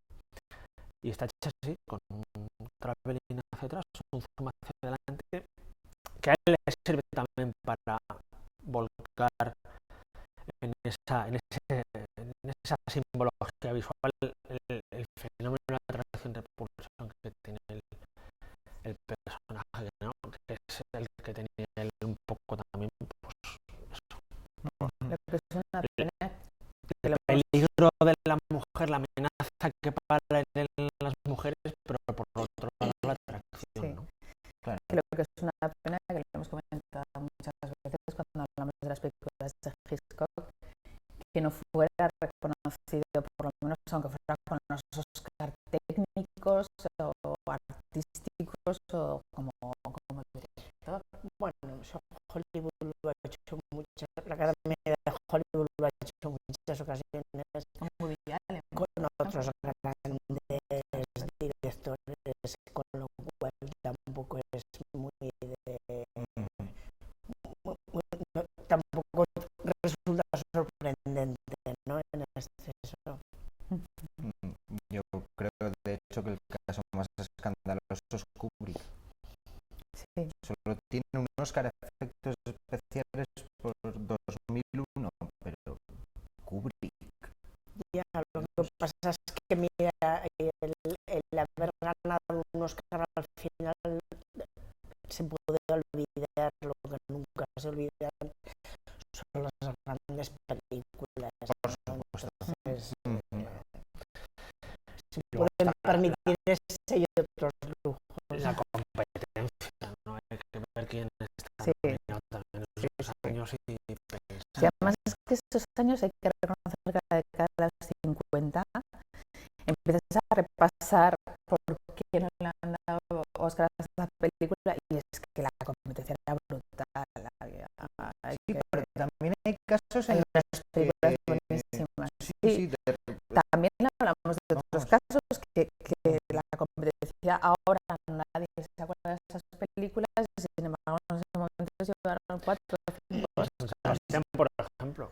[SPEAKER 2] Y está hecha así, con un traveling hacia atrás, un zoom hacia adelante, que a él le sirve también para volcar en esa simbología visual el fenómeno de la atracción-repulsión que tiene el personaje, ¿no? Que es el que tenía él un poco también, pues eso.
[SPEAKER 1] Lo que es una pena
[SPEAKER 2] El peligro de la mujer, la amenaza que para en las mujeres, pero por otro lado la atracción,
[SPEAKER 1] sí.
[SPEAKER 2] ¿no?
[SPEAKER 1] Claro. Que lo que es una pena, que lo hemos comentado muchas veces cuando hablamos de las películas de Hitchcock, que no fuera reconocido, por lo menos aunque fuera con los Oscar técnicos o artísticos o como director.
[SPEAKER 3] Bueno, eso Hollywood lo ha hecho muchas, la Academia de Hollywood lo ha hecho muchas ocasiones con otros grandes directores, con lo cual tampoco es muy de... tampoco resulta sorprendente, ¿no? En exceso.
[SPEAKER 4] Yo creo de hecho que el caso más escandaloso es Kubrick.
[SPEAKER 1] Sí.
[SPEAKER 4] Solo tiene unos efectos especiales por 2001, pero Kubrick.
[SPEAKER 3] Ya, lo que pasa es que mira, el haber ganado un Oscar al final se puede olvidar, lo que nunca se olvidan son las grandes películas.
[SPEAKER 4] Por supuesto.
[SPEAKER 3] Entonces, se pueden permitir ese y otros lujos.
[SPEAKER 2] La competencia, ¿no? Hay que ver quién está
[SPEAKER 1] Sí.
[SPEAKER 2] nominado también en esos años y pensar.
[SPEAKER 1] Sí, además es que estos años hay que reconocer que a la década de los 50 empiezas a repasar por qué no le han dado Oscar a esta película y es que la competencia era brutal.
[SPEAKER 4] Sí, pero también hay casos en
[SPEAKER 1] las películas buenísimas. Sí, también hablamos de otros casos que la competencia ahora nadie se acuerda de esas películas y sin embargo en ese momento se llevaron 4 o 5
[SPEAKER 2] San Sebastián, por ejemplo.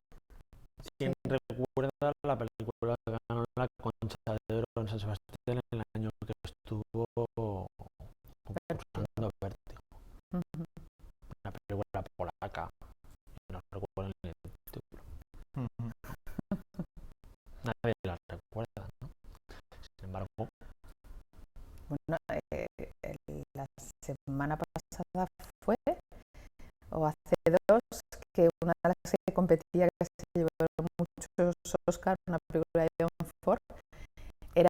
[SPEAKER 2] ¿Quién recuerda la película que ganó la Concha de Oro en San Sebastián en el año que estuvo concursando Vértigo? Una película polaca. No recuerdo ni el título. Nadie la recuerda, ¿no? Sin embargo,
[SPEAKER 1] bueno, la semana pasada fue, o hace 2, que una de las que competía, que se llevó muchos Oscar, una película de John Ford, era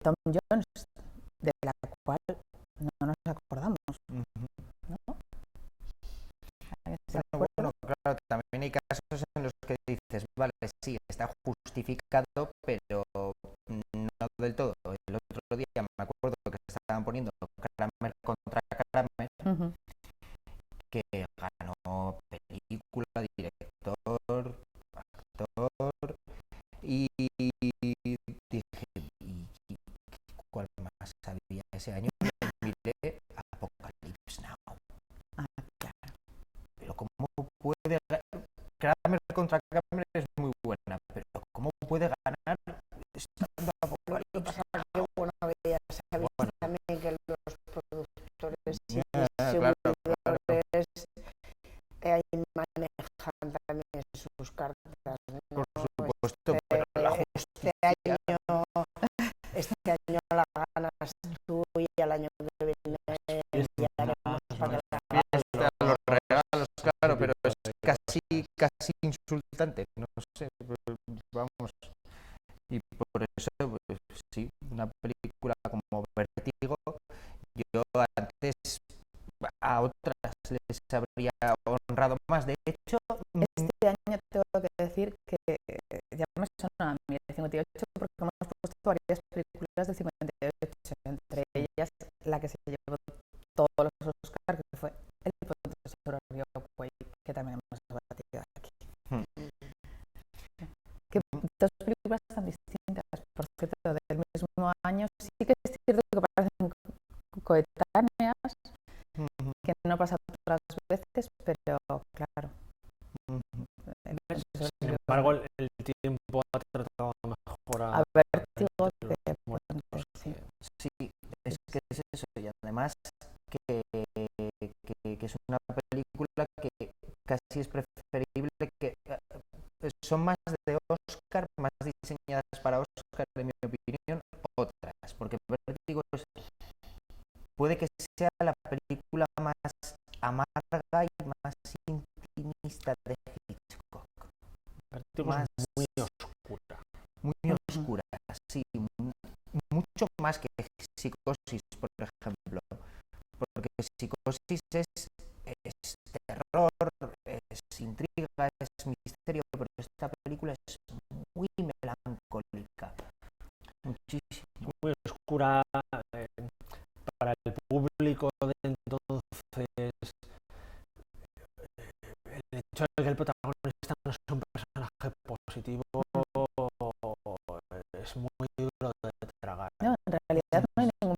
[SPEAKER 1] Tom Jones, de la cual no nos acordamos, ¿no?
[SPEAKER 4] Bueno, claro, también hay casos en los que dices, vale, sí, está justificado, pero no del todo. El otro día me acuerdo que estaban poniendo Kramer contra Kramer supuesto, pero la justicia...
[SPEAKER 3] Este año la ganas tú y al año que viene ya haremos para que la
[SPEAKER 4] Fiesta, los regalos, claro, pero es casi insultante, no sé, vamos. Y por eso, pues, sí, una película como Vértigo, yo antes a otras les habría honrado más. De hecho,
[SPEAKER 1] este año tengo que decir que ya me suena a mí el 58 porque hemos puesto varias películas del 58, entre ellas la que se llevó todos los Oscars, que fue El profesor Ryokui, que también hemos debatido aquí. Que dos películas tan distintas, por cierto, del mismo año, sí que es cierto que parecen coetáneas, que no pasa otras veces, pero claro.
[SPEAKER 2] Sin embargo, el tiempo ha tratado mejor
[SPEAKER 1] a Vértigo que
[SPEAKER 2] muertos.
[SPEAKER 4] Sí, es que es eso, y además que es una película que casi es preferible, que son más de Oscar, más diseñadas para Oscar, en mi opinión, otras, porque Vértigo puede que sea la película más amarga y más intimista de Hitchcock.
[SPEAKER 2] Vértigo
[SPEAKER 4] Más
[SPEAKER 2] es muy oscura.
[SPEAKER 4] Muy oscura, sí, mucho más que Psicosis, por ejemplo, porque Psicosis es terror, es intriga, es misterio, pero esta película es muy melancólica, muchísimo.
[SPEAKER 2] Muy oscura para el público de entonces. El hecho de que el protagonista no es un personaje positivo es muy duro de tragar.
[SPEAKER 1] No, en realidad no hay ningún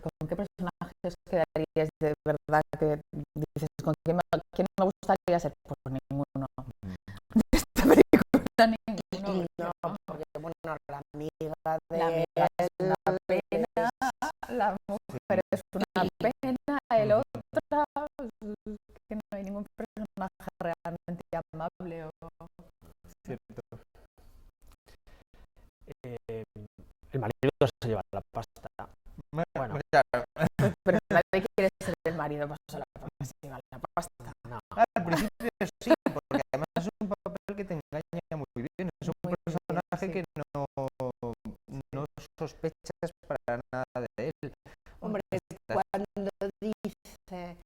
[SPEAKER 1] ¿con qué personajes quedarías de verdad que dices con quién me gustaría ser? Pues ninguno. De esta película ninguno.
[SPEAKER 3] no, porque bueno, la amiga de
[SPEAKER 1] la amiga es una pena, la mujer es una pena, el otro que no hay ningún personaje realmente amable o
[SPEAKER 4] Cierto.
[SPEAKER 2] El marido se lleva la pasta. Bueno,
[SPEAKER 4] claro.
[SPEAKER 1] pero nadie quiere ser el marido para se lleva la pasta.
[SPEAKER 2] no.
[SPEAKER 4] Al principio sí, porque además es un papel que te engaña muy bien, es un personaje que no sospechas para nada de él.
[SPEAKER 3] Hombre, cuando dice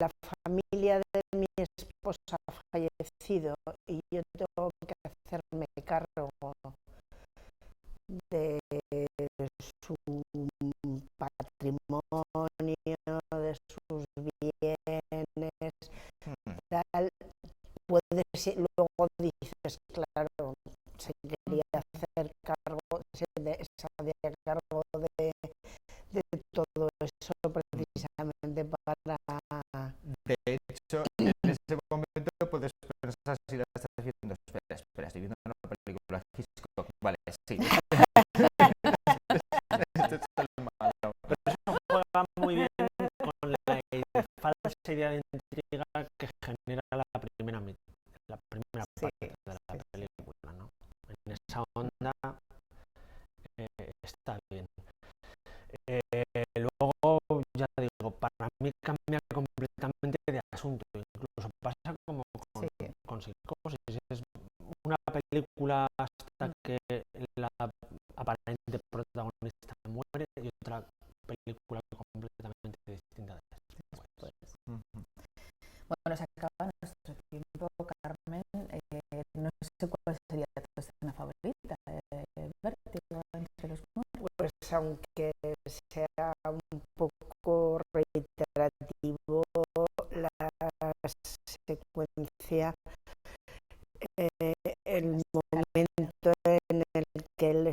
[SPEAKER 3] la familia de mi esposa ha fallecido y yo tengo que hacerme cargo de su patrimonio, de sus bienes, tal, luego dices, claro, se quería hacer cargo, se hacía cargo de todo eso precisamente para...
[SPEAKER 4] De hecho, en ese momento puedes pensar si la estás viendo, espera, estoy viendo una película Hitchcock, vale, sí. Esto es el malo.
[SPEAKER 2] Pero eso juega muy bien con la falsa idea de intriga que genera la primera parte de la película, ¿no? En esa onda está bien. Luego, ya digo, para mí cambia completamente de asunto. Incluso pasa como con Psicosis. Es una película hasta que la aparente protagonista muere y otra película completamente distinta después.
[SPEAKER 1] Bueno, se acaba nuestro tiempo, Carmen. No sé cuál sería tu escena favorita. Vértigo entre los muertos.
[SPEAKER 3] Pues aunque sea un poco reiterativo la secuencia, el momento en el que él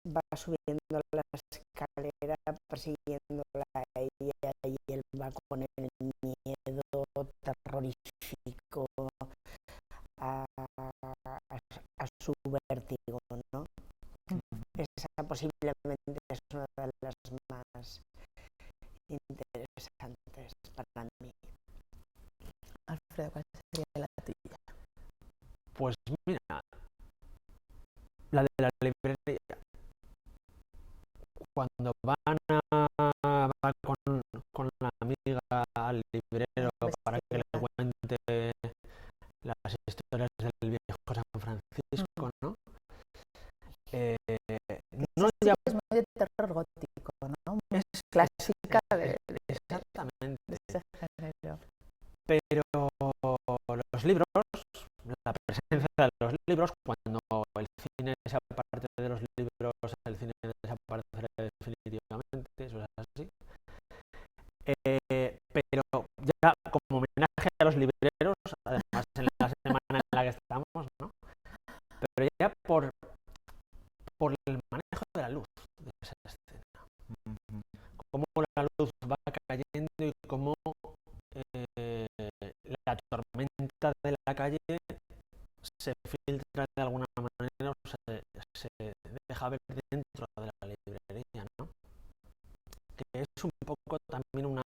[SPEAKER 3] va subiendo la escalera persiguiéndola a ella y él va con el miedo terrorífico a su vértigo, ¿no? Esa posiblemente es una de las más interesantes para mí.
[SPEAKER 1] Alfredo, ¿cuál sería la tuya?
[SPEAKER 2] pues mira, la de la librería. Cuando va con la amiga al librero para que le cuente las historias del viejo San Francisco, ¿no? No ya
[SPEAKER 1] Es muy de terror gótico, ¿no?
[SPEAKER 2] es
[SPEAKER 1] Clásica de
[SPEAKER 2] exactamente,
[SPEAKER 1] ese género.
[SPEAKER 2] pero los libros, la presencia de los libros, cuando el cine desaparece de los libros, el cine desaparecerá definitivamente, eso es así. Pero ya como homenaje a los libreros, además en la semana en la que estamos, ¿no? Pero ya por el manejo de la luz de esa escena, cómo la luz va cayendo y cómo la tormenta de la calle se filtra de alguna manera, o se deja ver dentro de la librería, ¿no? Que es un poco también una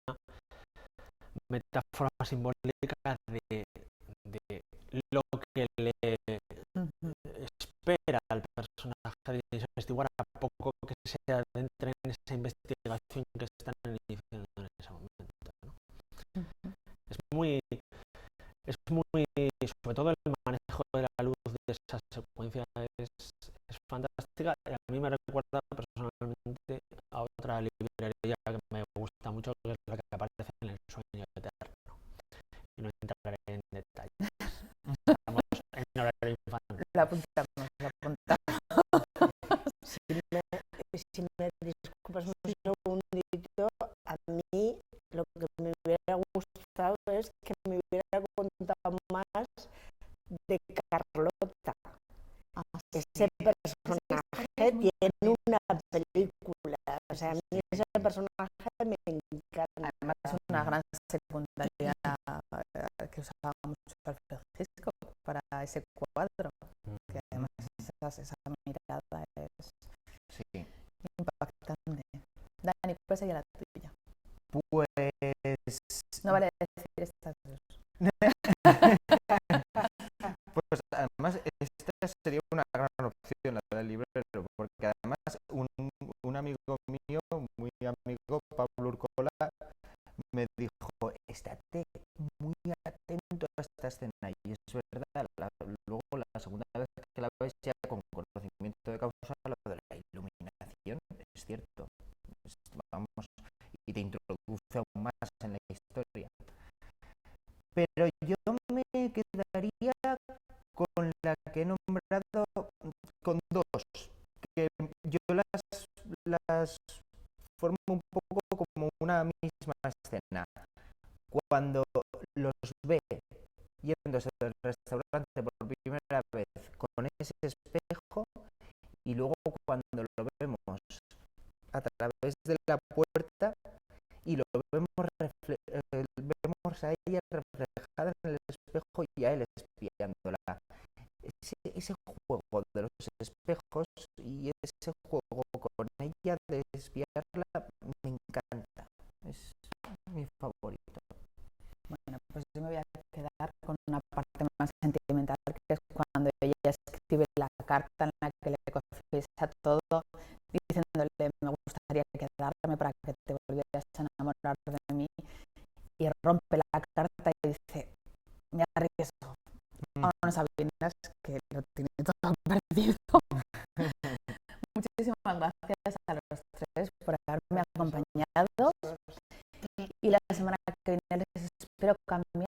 [SPEAKER 2] metáfora simbólica de lo que le espera al personaje de Jason Stewart a poco que se adentre en esa investigación que están iniciando en ese momento, ¿no? Es muy, sobre todo el manejo de la luz de esa secuencia es fantástica, y a mí me recuerda personalmente a otra librería que me gusta mucho, que es la que aparece en El sueño eterno, y no entraré en detalles. Estamos en horario infantil.
[SPEAKER 1] La apuntamos, la apuntamos.
[SPEAKER 3] Si me disculpas un segundito, a mí lo que me hubiera gustado es que me hubiera contado más de Carlota. Ese personaje tiene una película, o sea, a mí ese personaje me encanta.
[SPEAKER 1] Además es una gran secundaria que usaba mucho Alfred Hitchcock para ese cuadro, que además esa mirada es impactante. Dani, ¿cuál sería la tuya?
[SPEAKER 4] Pues
[SPEAKER 1] No vale decir estas dos.
[SPEAKER 4] pues además esta sería una gran opción, la del librero, porque además un amigo mío, muy amigo, Pablo Urcola, me dijo, estate muy atento a esta escena, y es verdad, luego la segunda vez que la ves ya con conocimiento de causa, lo de la iluminación, es cierto, vamos, y te introduce aún más en la historia. Pero yo me quedaría con la que he nombrado, con dos, que yo las formo un poco como una misma escena. Cuando los ve yéndose del restaurante por primera vez con ese espejo, y luego cuando lo vemos a través de la puerta y lo vemos a ella reflejada en el espejo y a él espiándola. Ese juego de los espejos y ese juego con ella de espiarla me encanta, es mi favorito.
[SPEAKER 1] Bueno, pues yo me voy a quedar con una parte más sentimental, que es cuando ella escribe la carta en la que le confiesa todo, diciéndole, me gustaría quedarme para que te volvieras a enamorar de mí, y rompe la carta y dice, me arriesgo a unas sabinas que lo tiene todo perdido. Muchísimas gracias a los tres por haberme acompañado, y la semana que viene les espero cambiando